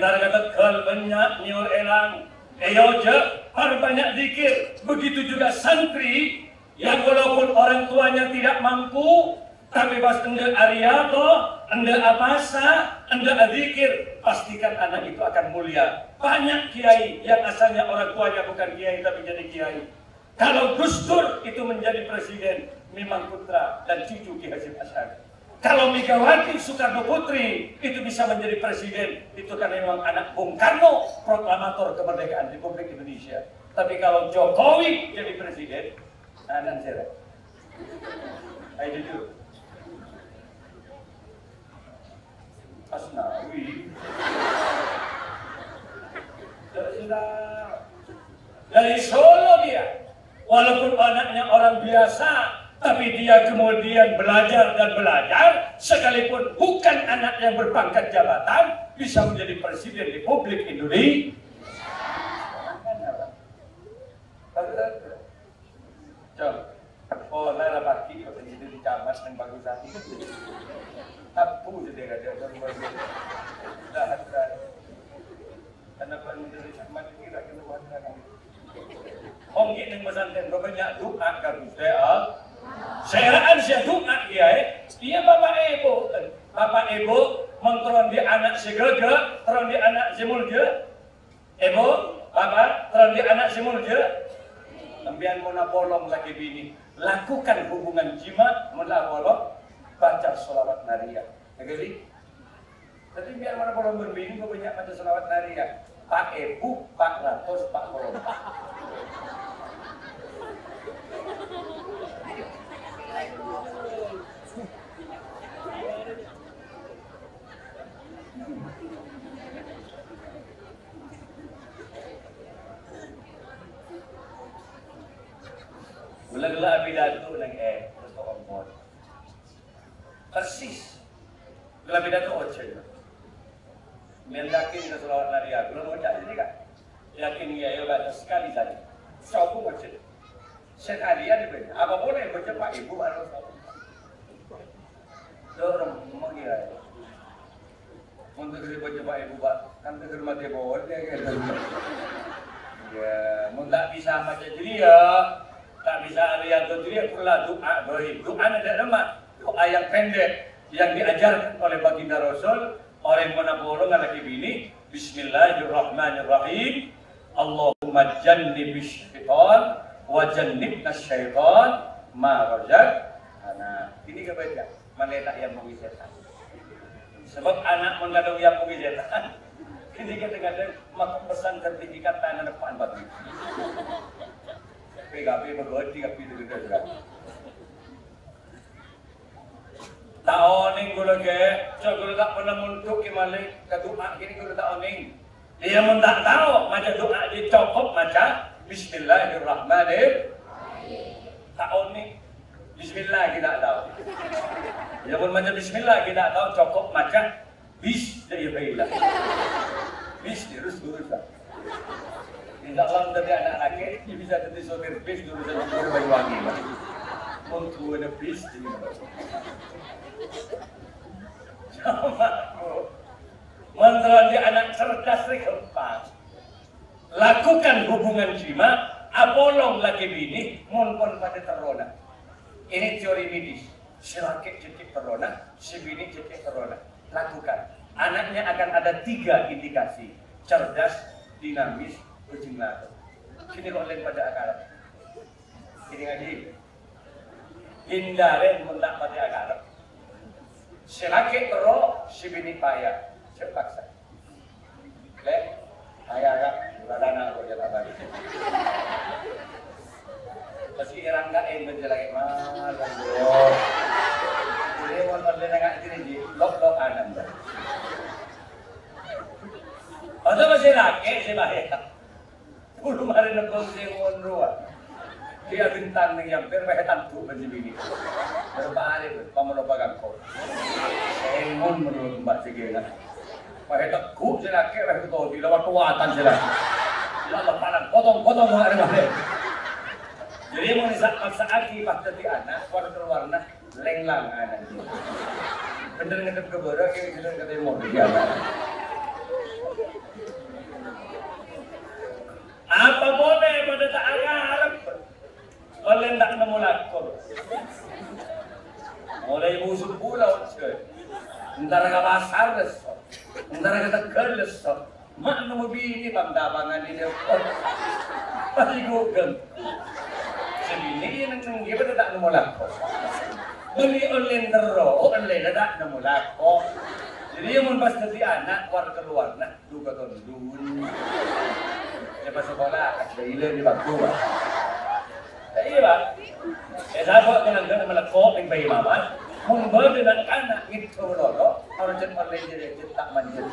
Ntar kata kal banyak nyur elang. Je, harus banyak zikir. Begitu juga santri yang walaupun orang tuanya tidak mampu, tapi pas anda ariato, anda apasa, anda zikir, pastikan anak itu akan mulia. Banyak kiai yang asalnya orang tuanya bukan kiai tapi jadi kiai. Kalau Gus Dur itu menjadi presiden, memang putra dan cucu Ki Hasyim Asy'ari. Kalau Megawati Soekarno Putri itu bisa menjadi presiden, itu kan memang anak Bung Karno, proklamator kemerdekaan Republik Indonesia. Tapi kalau Jokowi jadi presiden, anak saya. Ayo jujur. Asnawi. Sudah dari Solo dia. Walaupun anaknya orang biasa, tapi dia kemudian belajar dan belajar, sekalipun bukan anak yang berpangkat jabatan, bisa menjadi presiden Republik Indonesia. Oh, nara pagi, kalau jadi di camat yang bagus hati. Tapu jadi ada kenapa menjadi camat ini kira-kira buat Om ini pesantren banyak doa kan Seraan saya doa dia bapak ibu mengteron di anak segera teron di anak semulja ibu bapak teron di anak semulja ambian muna bolong lagi bini lakukan hubungan jima muna bolong baca sholawat nariyah jadi biar mana bolong berbini banyak baca sholawat nariyah Pak Ibu, Pak Ratus, Pak Bolong Gula-gula pidato ng terus ke ompon. Persis. Gula pidato 8. Mendakin na salawat nariyah. Gula mo ini kan? Yakin niya yung baca sekali saja. Sabu baca. Sekali ya diberi. Apa boleh baca Pak Ibu atau sabu? Dorong mengira. Untuk baca Pak Ibu Pak, kan terhormat ya bawah dia kan. Ya, mau tak bisa baca dia. Tak bisa lihat dia pula doa baik. Doa ada nama doa yang pendek yang diajarkan oleh baginda Rasul orang mana bolong lagi bini. Bismillahirrahmanirrahim. Allahumma jannibish syaitan wa jannibna syaitan ma razaqtana. Ini kebaca malaikat yang mengizinkan. Sebab anak mengandung yang mengizinkan. Ini kadang-kadang maka pesan sertifikat tanah depan batu. PKP bergoti kapi itu juga. Taoning gula ke, so gula tak pernah muntuk ke malik kedua kini gula taoning. Dia mun tak tahu macam doa dicokop macam Bismillahirrahmanirrahim. Taoning Bismillah kita tahu. Dia mun macam Bismillah kita tahu cokop macam bis dari bayilah. Bis terus lah. Insya Allah dari anak laki, dia bisa jadi sopir bis dulu sama sopir Banyuwangi. Untuk ada bis jadi sama mantra dia anak cerdas keempat. Lakukan hubungan jima, apolong laki bini, monpon pada terona. Ini teori medis. Si laki cetik terona, si bini cetik terona. Lakukan. Anaknya akan ada 3 indikasi: cerdas, dinamis, kucing lato. Kini kok lain pada akal. Kini ngaji. Hindarin mendak pada akal. Si laki ero, si bini payah. Terpaksa. Lek, ayah agak ladana kok jalan balik. Pasti irang gak yang menjelaki malam bro. Jadi motor dia nggak jadi lok anan. Atau masih laki si bahaya. Puluh hari nembang si monroa. Dia bintang nih yang permehetan tuh baju bini. Berbalik pamelopagan kau. Semon menurut mbak Sigena. Pakai tekuk si laki, pakai tuh di lewat tuatan si laki. potong mga rin. Jadi mo ni sa aki pagtati anak, keluar na lenglang anak. Bener ngetep ke bawah, kayak bener katanya mau di anak. Apa boleh pada tak harap? Oleh tak nemu lakon. Mulai busuk pulau, entar ke pasar lesok, entar ke Tegal lesok. Mak nemu bini pangdabangan di depan, pasti gugem. Sebini yang kita tak nemu lakon. Beli online terus, online tak nemu lakon. Jadi yang mun pas jadi anak keluar nak duga tondun. Lepas sekolah ada ilen di bangku Pak. Iya Pak. Saya kena melekop yang bayi mama. Mun dengan anak itu lolo, orang cepat lagi tak manjat.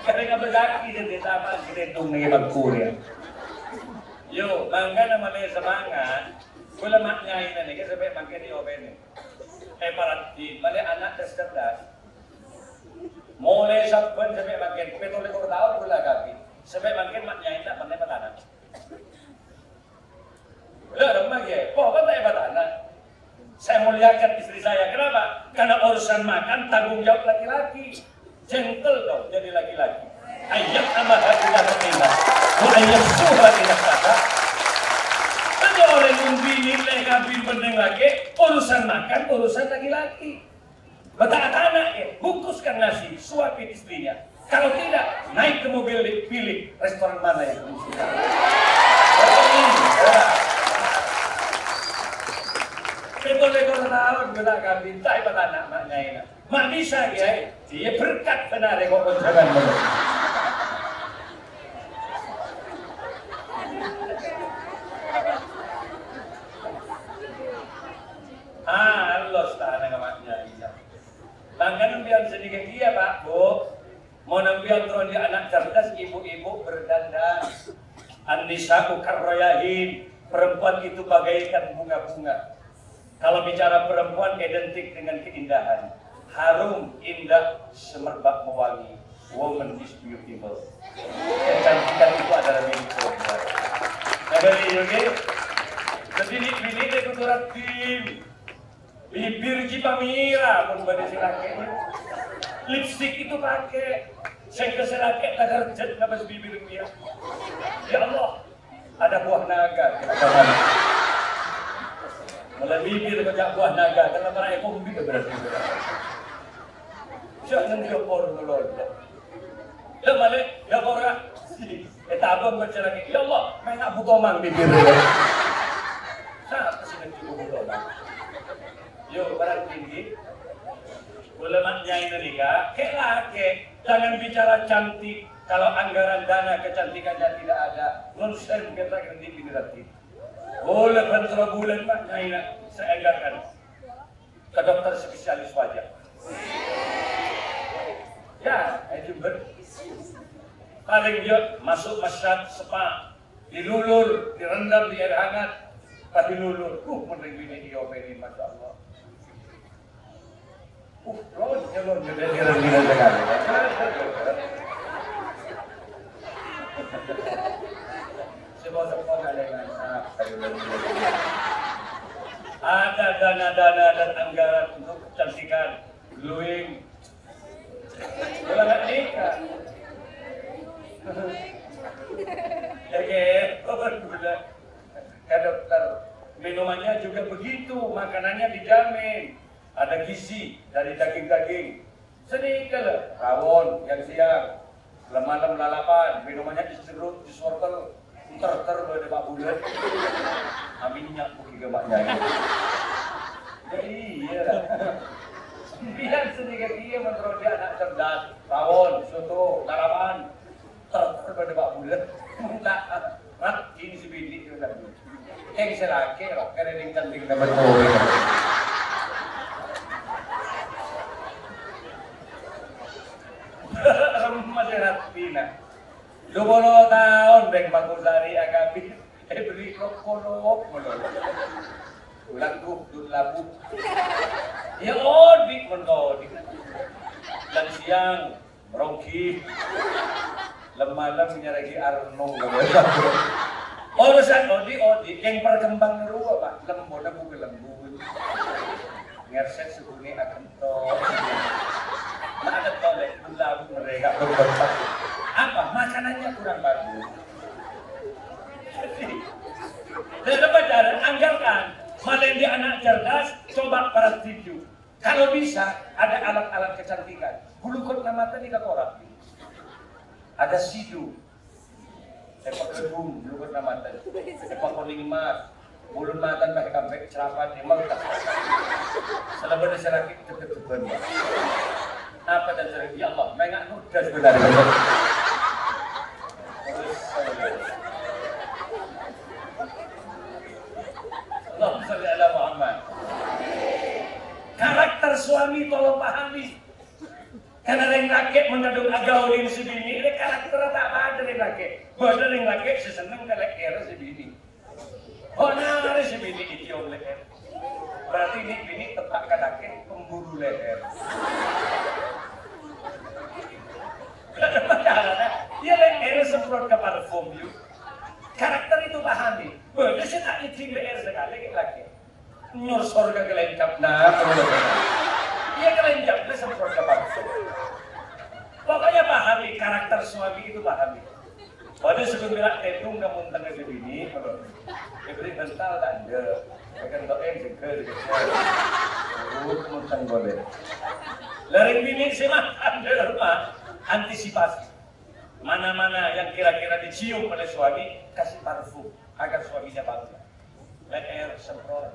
Karena berzaki jadi taman kita tungai bangku dia. Yo, mangga nama le semangat. Kula maknya ini nih, sampai makin di open. Parati, balik anak cerdas. Mulai sabun sampai makin, betul lekor tahun gula kaki. Sampai makin maknya ini tak pandai petana. Lah, rumah ya, kok tak petana? Saya muliakan istri saya, kenapa? Karena urusan makan tanggung jawab laki-laki. Gentle dong, jadi laki-laki. Ayat amat hati dan terima. Ayat suha tidak kata. Orang yang bini kabin penting lagi, urusan makan, urusan laki-laki. Betapa anak ya, bungkuskan nasi, suapin istrinya. Kalau tidak, naik ke mobil, pilih restoran mana yang kamu suka. Betul-betul tahun, gula kabin, tak ibat anak maknya ini. Mak bisa ya, dia berkat benar ya, kok jangan dulu. Los tak ada kamatnya. Tangan biar sedikit dia Pak, Bu. Mau nampian turun di anak cerdas, ibu-ibu berdandan. An-nisa'u karroyahin. Perempuan itu bagaikan bunga-bunga. Kalau bicara perempuan identik dengan keindahan. Harum, indah, semerbak mewangi. Woman is beautiful. Kecantikan itu adalah milik perempuan. Nah dari ini, jadi itu surat tim. Bibir jipa mira, pun pada silake. Lipstick itu pakai. Saya ke silake, tak kerja, nabas bibir mira. Ya Allah, ada buah naga. Mulai bibir kejak buah naga, karena mereka kombi berarti. Jangan diopor dulu. Ya balik, ya orang. Tabung baca lagi. Ya Allah, main abu tomang bibir. Nah, kesini cukup tomang. Yo, barang tinggi. Ulamanya Indonesia, jangan bicara cantik. Kalau anggaran dana kecantikannya tidak ada, nonsen kita kerja gratis. Boleh bentar bulan maknya ini saya anggarkan ke dokter spesialis wajah. Ya, itu paling dia masuk masyarakat spa, dilulur, direndam di air hangat, dilulur. Mending ini dioperin, masya Allah. Lon, kira-kira sekali. Ada dana-dana dan anggaran untuk kecantikan, glowing. Kalau nggak nikah, ya ke dokter. Minumannya juga begitu, makanannya dijamin. Ada gizi dari daging-daging. Sedikit rawon yang siang, malam lalapan, minumannya diserut, disortel, ter dari Pak Bulet. Aminnya pergi ke maknya. Jadi iya lah. Biar sedikit dia menurut dia anak cerdas, rawon, soto, lalapan, ter dari Pak Bulet. Minta rat ini si bini juga. Yang selaki lah, karena ini cantik dapat kowe. Masyarakat Pina 20 tahun Beng Pangkusari Agapi beri krokolog ulang tuh labu ya odik mengodik Dan siang Rocky lemalam nyaregi Arnong urusan Odi yang perkembang ngerua Pak lembona buku lembut ngerset sebuni akan to ada tolek belabu mereka berdebat apa makanannya kurang bagus jadi pelajaran anggarkan Malendi anak cerdas coba para video kalau bisa ada alat-alat kecantikan gulukot nama tadi ke korak ada sidu sepak gedung gulukot nama tadi sepak kuning emas bulun matan pakai kampek cerapan emang tak selama ada selaki tetep-tepen apa dan sering ya Allah mengak nudah sebenarnya terus Allahumma sholli ala Muhammad. Karakter suami tolong pahami. Karena yang laki mengandung agaulin si bini, ini karakter tak ada yang laki. Bahwa yang laki seseneng kalau era si bini. Oh nah, si bini idiom leher. Berarti ini bini tepat kadake pemburu leher. Ada pacaran, dia leher semprot ke parfum yuk. Karakter itu pahami. Bahwa dia tak izin leher sekali laki. Nyur sorga kelencap nah dia kelencap dia semprot ke parfum. Pokoknya pahami karakter suami itu pahami. Pada sebelum bilang tedung namun tengah sebini kalau diberi bental tak ada akan doain segera urut boleh lari bini semah ada rumah antisipasi mana-mana yang kira-kira dicium oleh suami kasih parfum agar suaminya bangga leher semprot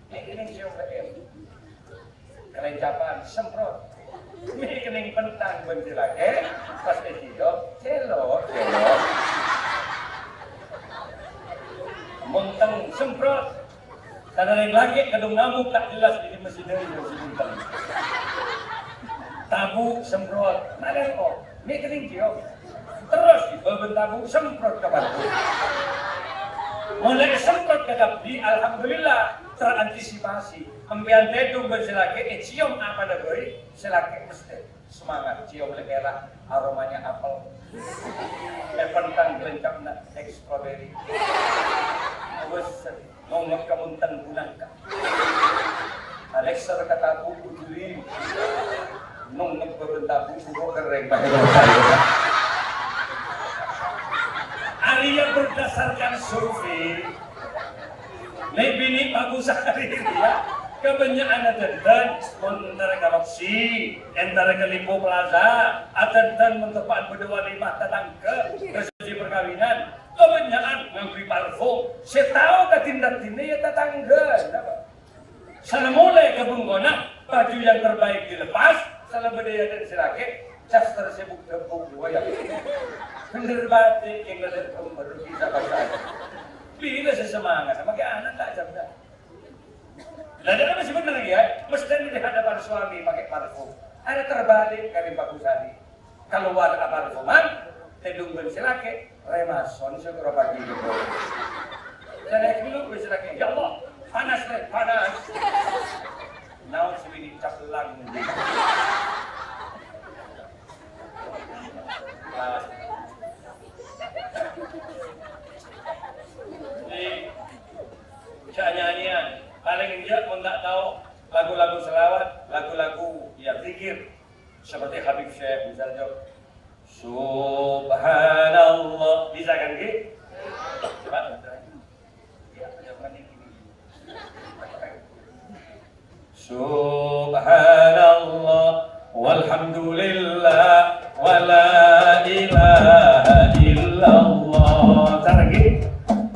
ini cium leher kelencapan semprot ini kening pentang bentilake pas hidup celok munteng semprot karena yang lagi kedung ngamuk tak jelas ini mesti dari munteng tabu semprot mana kok ini kening cium terus dibawa tabu semprot ke batu mulai semprot ke gabi alhamdulillah terantisipasi ambian tedung berselaki cium apa dah boy selaki mesti semangat cium lekera aromanya apel pentang gelencap nak strawberry awas ngomong kemuntan bunangka Alexa kata buku duri nongok berbentabu buku kering pakai Arya berdasarkan survei lebih bagus hari ya kebanyakan atentan antara galaksi antara ke Limbo Plaza atentan mentepat berdua lima tetangga resepsi perkawinan kebanyakan ngangkui parfum saya tahu ketindak-tindak ya tetangga sana mulai ke bunggona baju yang terbaik dilepas salah berdaya dan silake cas tersebut tepung dua yang bener batik yang ada baru bisa pasang bila sesemangat sama kayak anak tak jam-jam dan ada masih benar lagi ya mesti di hadapan suami pakai parfum ada terbalik kali Pak Kusari keluar parfuman tedung bensilake remason segera pagi gitu saya dulu bensilake ya Allah panas deh panas naon sebini caplang nyanyian paling enggak pun tak tahu lagu-lagu selawat, lagu-lagu ya zikir seperti Habib Syekh misalnya Subhanallah bisa kan Ki? Coba Subhanallah walhamdulillah wala ilaha illallah lagi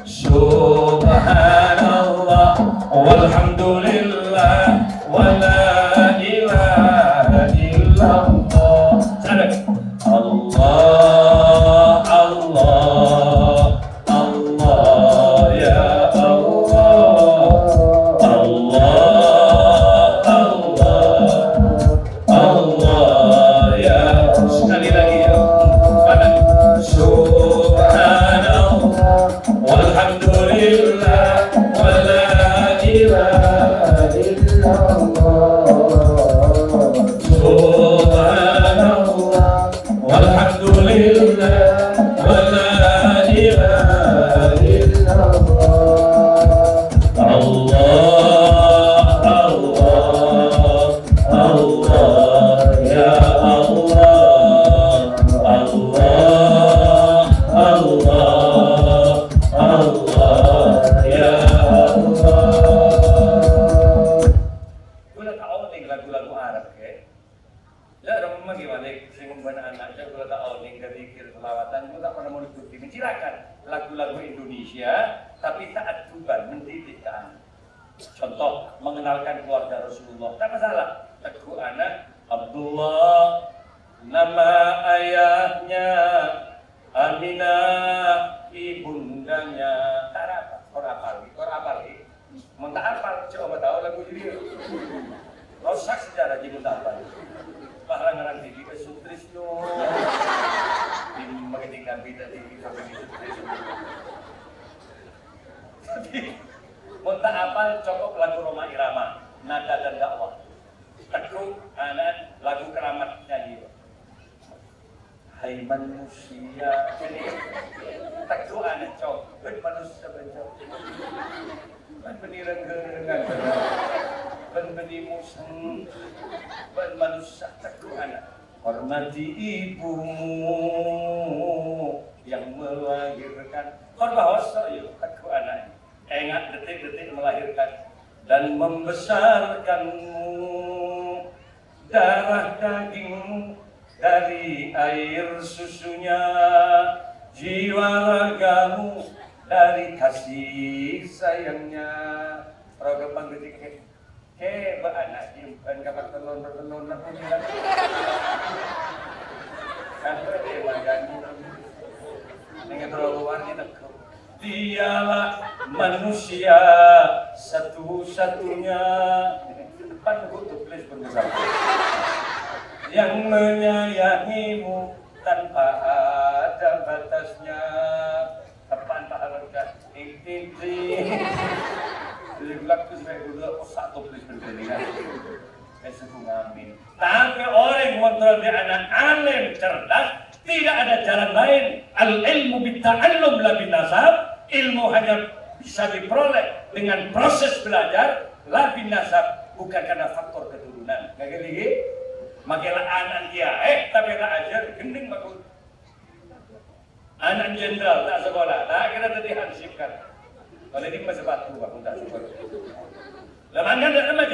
Subhanallah walhamdulillah wala ilaha illallah Allah Allah Allah ya Allah Allah Allah Allah ya sekali lagi ya Subhanallah walhamdulillah wala ilaha illallah silakan lagu-lagu Indonesia tapi taat tuban mendidik ke anak. Contoh mengenalkan keluarga Rasulullah, tak masalah. Teguh anak Abdullah, nama ayahnya Aminah, ibundanya. Tak apa, kor apal. Mentah apal, coba tahu lagu ini. Rosak sejarah jadi mentah apal. Bahkan ngarang TV ke Sutrisno. Di mengetingkan kita TV sampai di Sutrisno. Jadi mentah apal cocok lagu Roma Irama, nada dan dakwah. Teguh anak lagu keramat nyanyi. Hai manusia, jadi teguh anak cok, ben manusia bencok, ben beniran gerengan, ben beni museng, ben manusia teguh anak. Hormati ibumu yang melahirkan. Bahasa yuk teguh anak. Ingat detik-detik melahirkan dan membesarkanmu, darah dagingmu dari air susunya, jiwa ragamu dari kasih sayangnya. Roga panggetik ke anak jimpan kapan telon apa bilang sampai dia magani dengan rogoan ini. Dialah manusia satu-satunya depan tuh tulis bersama yang menyayangimu tanpa ada batasnya. Depan pahalangkan inti lagu saya dulu satu tulis bersama esok ngamin. Tapi orang kontrol dia anak alim cerdas. Tidak ada jalan lain. Al-ilmu bitta'allum la binasab. Ilmu hanya bisa diperoleh dengan proses belajar, la binasab, bukan karena faktor keturunan. Nggak gini? Makilah anak dia, tapi tak ajar, gending makul. Anak jenderal tak sekolah, tak kira tadi hansipkan. Kalau ini masih batu, bangun tak sekolah. Lemangkan dan lembaga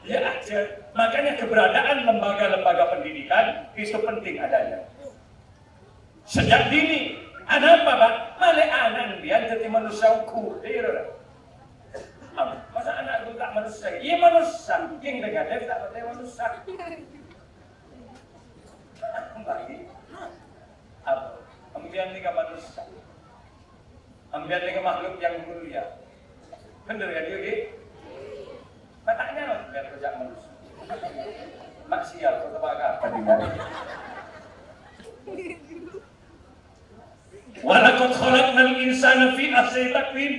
dia ajar. Makanya keberadaan lembaga-lembaga pendidikan itu penting adanya. Sejak dini, ada apa Pak? Malah anak dia jadi manusia ukur. Masa anak itu tak manusia? Iya manusia. Yang dengan dia tak berarti manusia. Bagi apa? Ambian tiga manusia. Ambian tiga makhluk yang mulia. Bener kan Yogi? Matanya loh biar kerja manusia. Maksial, kau tebak apa di mana? Walaqad khalaqnal insana fi ahsani taqwim.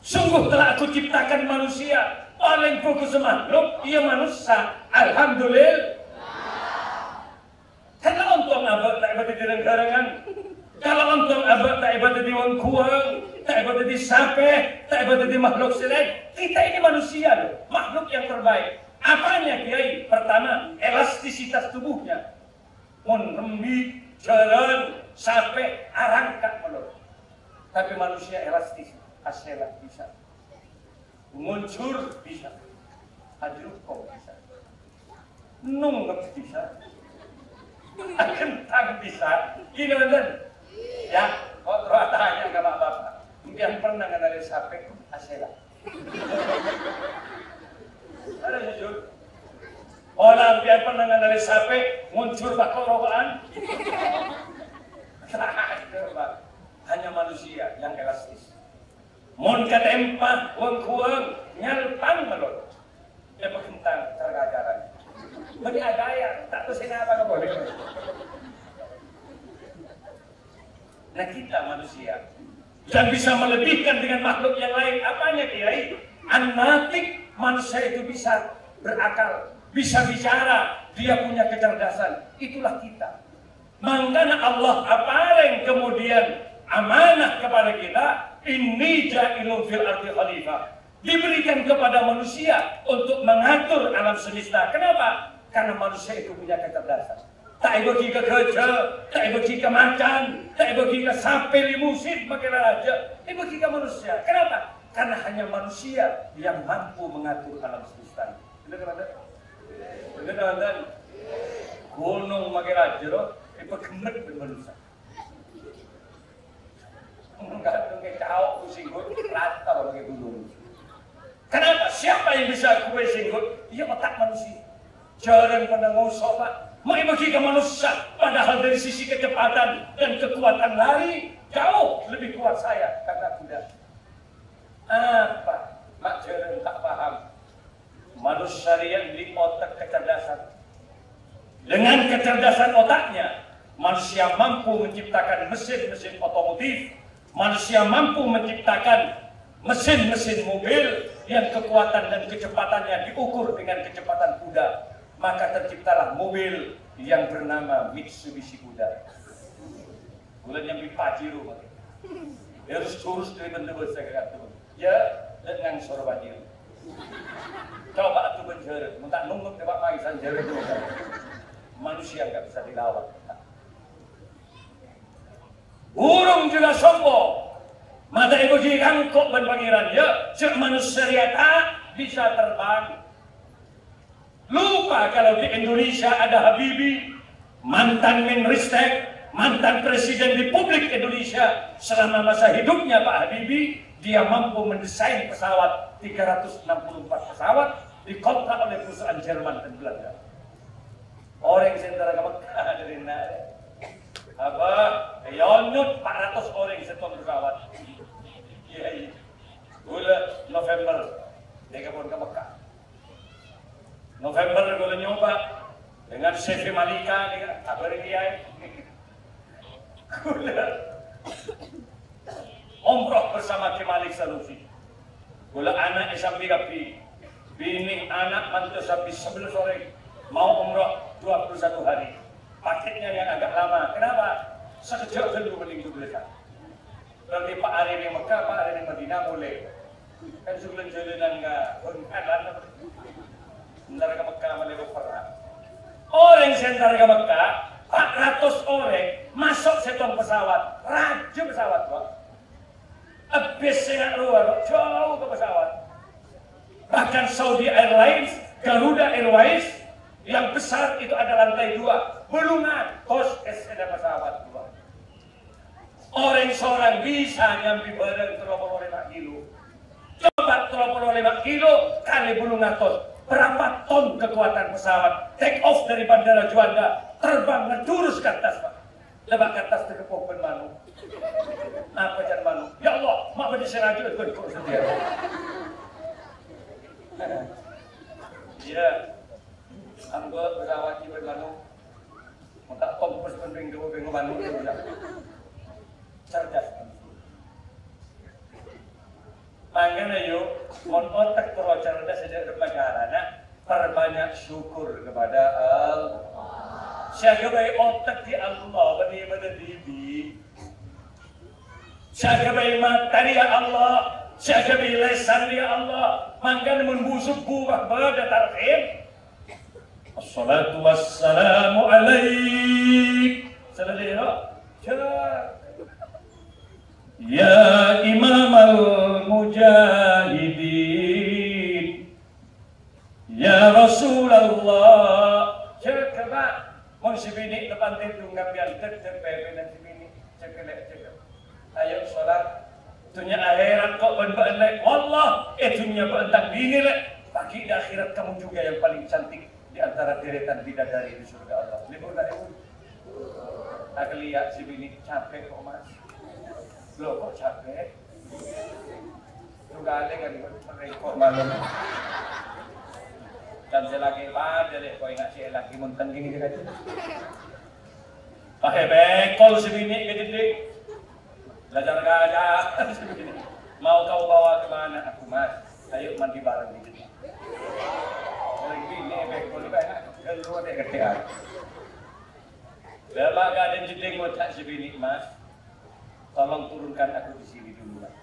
Sungguh telah aku ciptakan manusia paling bagus makhluk, ia manusia. Alhamdulillah. Kalau untung abad tak ibadah di negara, kalau untung abad tak ibadah di wong kuang, tak ibadah di sape, tak ibadah di makhluk selain. Kita ini manusia loh, makhluk yang terbaik. Apanya Kiai? Pertama, elastisitas tubuhnya. Rembi, jalan, sampai arangkak melur. Tapi manusia elastis, aselah bisa, muncur bisa, adrukom bisa, nunggep bisa, kentang bisa. Gini bener? Ya, kok tanya ke bapak, mungkin pernah ngenalin sampai aselah. Ada jujur. Orang biar pernah ngenalin sampai muncul bakal rokokan. Hanya manusia yang elastis. Mon katempah, wong kuang, nyalpang melot. Dia berkentang tergajaran. Bagi agaya, tak tahu apa boleh. Nah kita manusia yang bisa melebihkan dengan makhluk yang lain. Apanya Kiai? Anatik, manusia itu bisa berakal, bisa bicara, dia punya kecerdasan. Itulah kita. Makanya Allah apareng kemudian amanah kepada kita, inni ja'ilun fil ardi khalifah. Diberikan kepada manusia untuk mengatur alam semesta. Kenapa? Karena manusia itu punya kecerdasan. Tak bagi ke kerja, tak bagi ke makan, tak bagi ke sampai limusin pakai raja. Bagi ke manusia. Kenapa? Karena hanya manusia yang mampu mengatur alam semesta. Benar kan? Benar kan? Gunung pakai raja loh. Itu gemet dengan manusia. pakai gunung. Kenapa? Siapa yang bisa kue singgut? Ya otak manusia. Jarang pada ngusok Pak. Mai bagi ke manusia, padahal dari sisi kecepatan dan kekuatan lari jauh lebih kuat saya karena kuda. Apa? Mak jarang tak paham. Manusia yang di otak kecerdasan. Dengan kecerdasan otaknya, manusia mampu menciptakan mesin-mesin otomotif. Manusia mampu menciptakan mesin-mesin mobil yang kekuatan dan kecepatannya diukur dengan kecepatan kuda. Maka terciptalah mobil yang bernama Mitsubishi Kuda. Bulan yang Pajero, harus curus dari benda-benda saya kata. Ya, dengan sorbanir. Coba tu benjer, minta nunggu tebak maisan jere tu. Manusia nggak bisa dilawan. Burung juga sombong. Mata ibu jangkok ban pangeran ya, cek manusia tak bisa terbang. Lupa kalau di Indonesia ada Habibie, mantan Menristek, mantan Presiden Republik Indonesia. Selama masa hidupnya Pak Habibie, dia mampu mendesain pesawat 364 pesawat dikontrak oleh perusahaan Jerman dan Belanda. Orang sentara ke Mekah dari nare. Apa? Yonyut 400 orang seton pesawat. Iya. Bulan November dia pun ke Mekah. November gue nyoba dengan Chef Malika dengan kabar dia. Gula umroh bersama Kemalik Sanusi. Gula anak sampai kapi, bini anak mantu sampai 11 sore mau umroh 21 hari. Paketnya yang agak lama. Kenapa? Sekejap dulu meninggal mereka. Berarti Pak Ari di Mekah, Pak Ari di Madinah mulai. Kan sebelum jalanan nggak berkalan. Bentar ke Mekah melewat perang. Orang sentar ke Mekah, 400 orang masuk setong pesawat, raju pesawat Pak. Habis sangat luar, jauh ke pesawat. Bahkan Saudi Airlines, Garuda Airways, yang besar itu ada lantai 2, belum ngatos ada pesawat Pak. Orang seorang bisa nyambi barang 35 kilo. Coba 35 kilo kali belum ngatos. Berapa ton kekuatan pesawat take off dari Bandara Juanda terbang ngejurus ke atas Pak. Lebak ke atas terkepuk ben manu. Apa jan manu? Ya Allah, mak bedi seraju ikut kok sedia. Ya. Anggo pesawat ben manu. Minta kompos ben bingung manu ya. Cerdas. Makanya yuk, mon otak kalau cerdas sejak berpacaran, perbanyak syukur kepada Allah. Siaga baik otak di Allah, benar-benar dibi. Siaga baik mata dia Allah, siaga baik lesan dia Allah. Makanya membusuk buah pada tarhim. Assalatu wassalamu alaik. Salam ya Imam al-Mujahidin, ya Rasulullah. Cakap Pak, mau si bini depan itu ngambil cek bebe dan si bini cek. Ayo sholat, dunia akhirat kok ben-ben. Allah, dunia bentang bini lek. Bagi di akhirat kamu juga yang paling cantik di antara deretan bidadari di surga Allah. Libur dah ibu. Aku lihat si bini capek kok Mas. Loh kok capek? Lu gale kan mereka malam. Dan saya lagi pada deh, kau ingat saya lagi munten gini gitu. Pakai bekol sebini gede. Belajar gajah sebini. Mau kau bawa kemana aku Mas? Ayo mandi bareng gitu. Lagi ini bekol juga enak. Keluar deh ketean. Lembaga dan jeding ngocak sebini Mas. Tolong turunkan aku di sini dulu, Mas.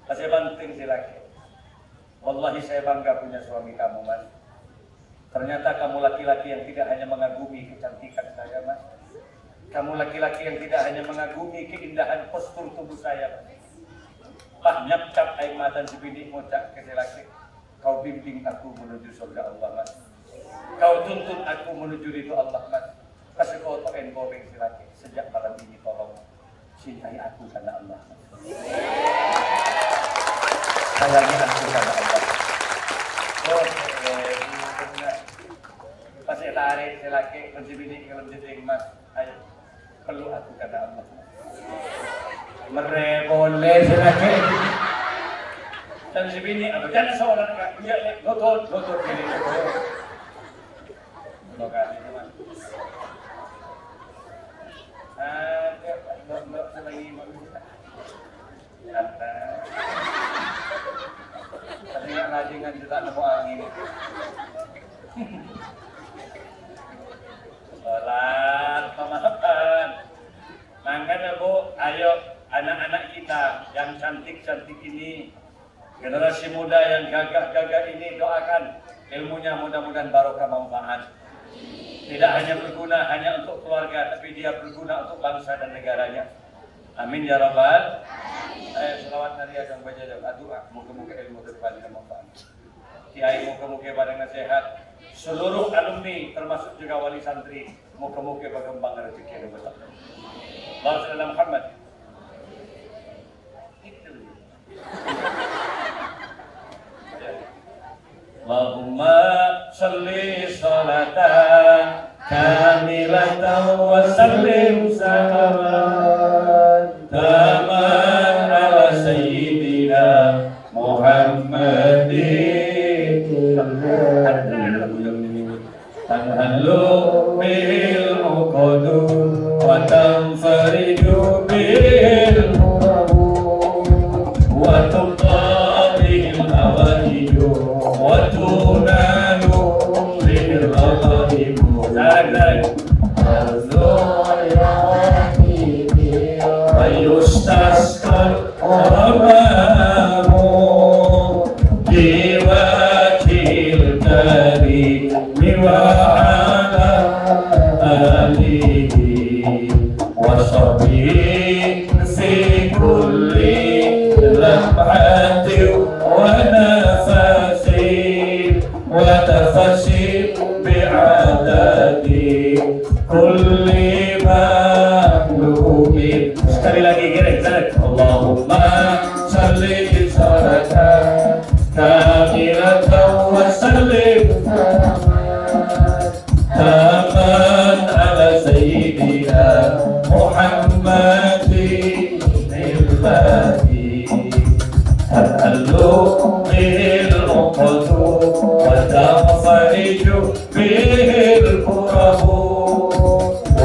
Saya banting si laki. Wallahi saya bangga punya suami kamu, Mas. Ternyata kamu laki-laki yang tidak hanya mengagumi kecantikan saya, Mas. Kamu laki-laki yang tidak hanya mengagumi keindahan postur tubuh saya, Mas. Banyak cap air mata sebini ngocak ke si laki. Kau bimbing aku menuju surga Allah, Mas. Kau tuntun aku menuju ridho Allah, Mas. Kasih kau token goreng si laki. Sejak malam ini tolong cintai aku karena Allah. sayangi aku kepada Allah. Oh, pas tarik selaki kunci bini kalau jadi emas, ayo perlu aku kepada Allah. Boleh selaki. Dan si bini, apa jangan seorang dia notut gini. Dua kali teman. Mbak selagi mau bisa. Tadi nggak lagi nggak juta nemu angin. Sholat pemaafan. Makanya Bu, ayo anak-anak kita yang cantik-cantik ini, generasi muda yang gagah-gagah ini, doakan ilmunya mudah-mudahan barokah manfaat. Tidak hanya berguna hanya untuk keluarga, tapi dia berguna untuk bangsa dan negaranya. Amin ya rabbal. Selawat Nabi akan baca doa. Moga-moga ilmu terpadu dan manfaat. Kiai moga-moga badan sehat. Seluruh alumni termasuk juga wali santri moga-moga berkembang rezeki dan besar. Allahumma shalli ala Muhammad. Allahumma shalli salatan kamilatan wa sallim salaman taman ala sayyidina Muhammadin tanhalu bil uqadu wa tanfariju bil wa tuqadil awaiju wa tunanu bil ghaibu wa yustasqal ramamu biwakil karimi wa ala alihi wa sahbihi fi kulli lamhati wa nafasi wa tafasi bi'adadi kulli makhluqin. Sekali lagi kira-kira Allahumma salli salatan kamilatan wa sallim taman ala sayyidina Muhammadin illahi ta'allu bil uqadu wa tanfariju bil qurabu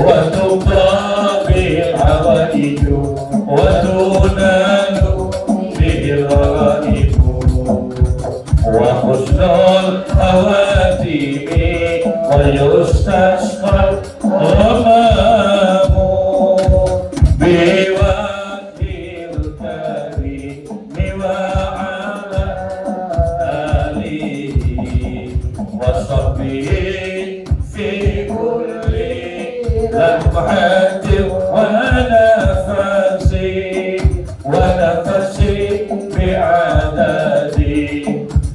wa tuqabil awaiju wa tunanu bil ghaibu wa husnul khawatimi wa yustasqal ghamamu biwakil karimi wa ala alihi wa sahbihi fi kulli lamhati wa nafasi bi'adadi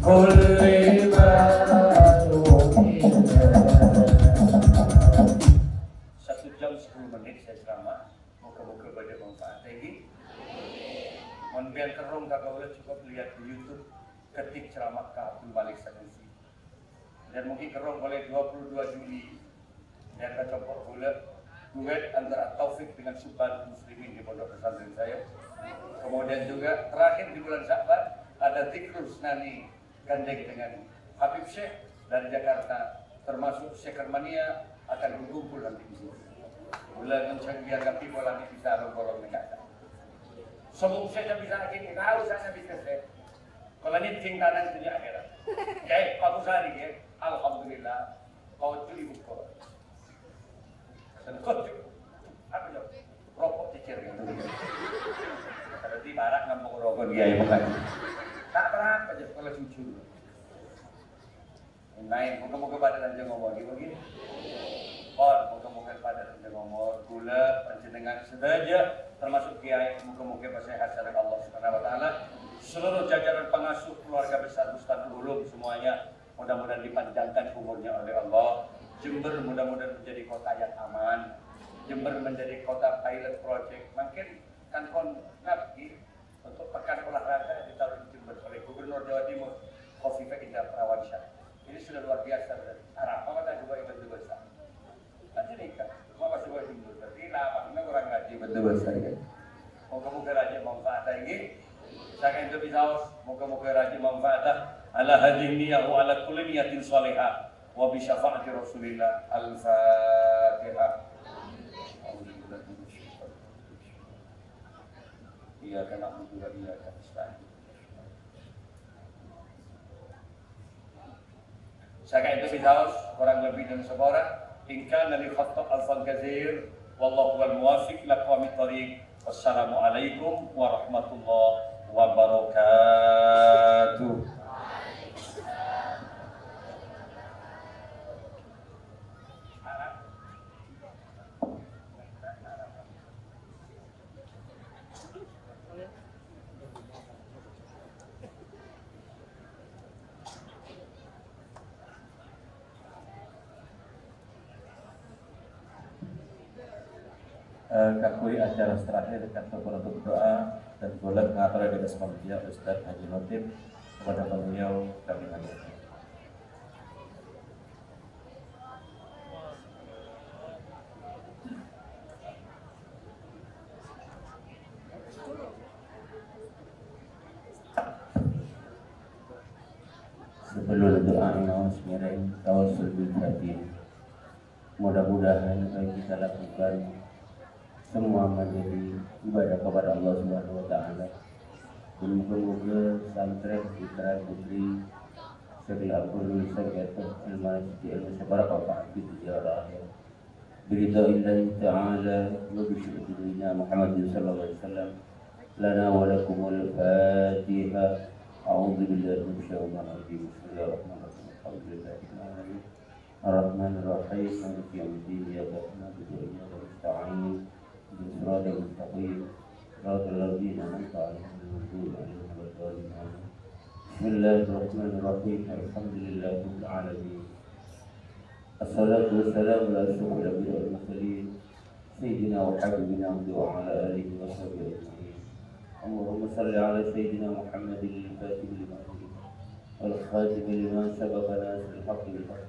kulli makhluqin. 1 jam 10 menit saya ceramah. Moga-moga pada manfaat lagi. Mun biar kerung kakak boleh cukup lihat di YouTube ketik ceramah Kak Abdul Malik Sanusi. Dan mungkin kerung boleh 22 Juli dan kecopot boleh duet antara Taufik dengan Subhan Muslimin di pondok pesantren saya. Kemudian juga terakhir di bulan Sya'ban ada Zikrul Nani gandeng dengan Habib Syekh dari Jakarta, termasuk Syekh Armania akan berkumpul nanti di sini. Bulan mencari biar kami bola bisa rolong negara. Semua saya bisa lagi tahu saya bisa saya. Kalau ini tinggalan dunia akhirat. Kayak Pak Musari ya, alhamdulillah kau tuh ibu kau. Kau apa jawab? Rokok cicir gitu. Berarti barak ngambung rokok dia ya bukan? Tak berapa aja kalau jujur. Main, moga-moga pada nanti ngomong begini. Moga-moga pada nanti ngomong gula panjenengan sedaja termasuk kiai moga-moga sehat dari Allah Subhanahu Wa Taala. Seluruh jajaran pengasuh keluarga besar Ustadz Ulum semuanya mudah-mudahan dipanjangkan umurnya oleh Allah. Jember mudah-mudahan menjadi kota yang aman. Jember menjadi kota pilot project. Mungkin kan kontak untuk pekan olahraga di tahun Jember oleh kedua saya. Moga-moga raja manfaat lagi. Saya itu bisa moga-moga raja manfaat ala hadhihi niyyah wa ala kulli niyatin salihah wa bi syafaati Rasulillah. Al-Fatihah. Iyyaka na'budu wa iyyaka nasta'in. Saya itu bisa kurang lebih dan seborang. In kana li khata' alfan katsir wallahu wal muwaffiq laqawmit thariq. Wassalamualaikum warahmatullahi wabarakatuh. Kakui acara terakhir dekat untuk doa dan bulan mengatur di atas panitia Ustadz Haji Notif kepada beliau kami hadirkan. Sebelum doa Bismillahirrahmanirrahim, tawassul bil hati. Mudah-mudahan yang kita lakukan semua menjadi ibadah kepada Allah Subhanahu wa taala. Dan moga-moga santri putra putri segala guru segala ilmu ilmu sebarang di dunia akhirat. Berita Allah taala wa bi syukurina Muhammad sallallahu alaihi wasallam lana wa lakum al-Fatihah. A'udzu billahi minasyaitonir rajim. Bismillahirrahmanirrahim. Alhamdulillahirabbil alamin. Ar-Rahmanir Rahim. Maliki yaumiddin. Iyyaka na'budu wa iyyaka nasta'in. صراط المستقيم صراط الذين أنعمت عليهم غير المغضوب عليهم ولا الضالين. بسم الله الرحمن الرحيم. الحمد لله رب العالمين. الصلاة والسلام على أشرف الأنبياء والمرسلين سيدنا وحبيبنا وعلى آله وصحبه أجمعين. اللهم صل على سيدنا محمد الفاتح لما أغلق والخاتم لما سبق ناصر الحق بالحق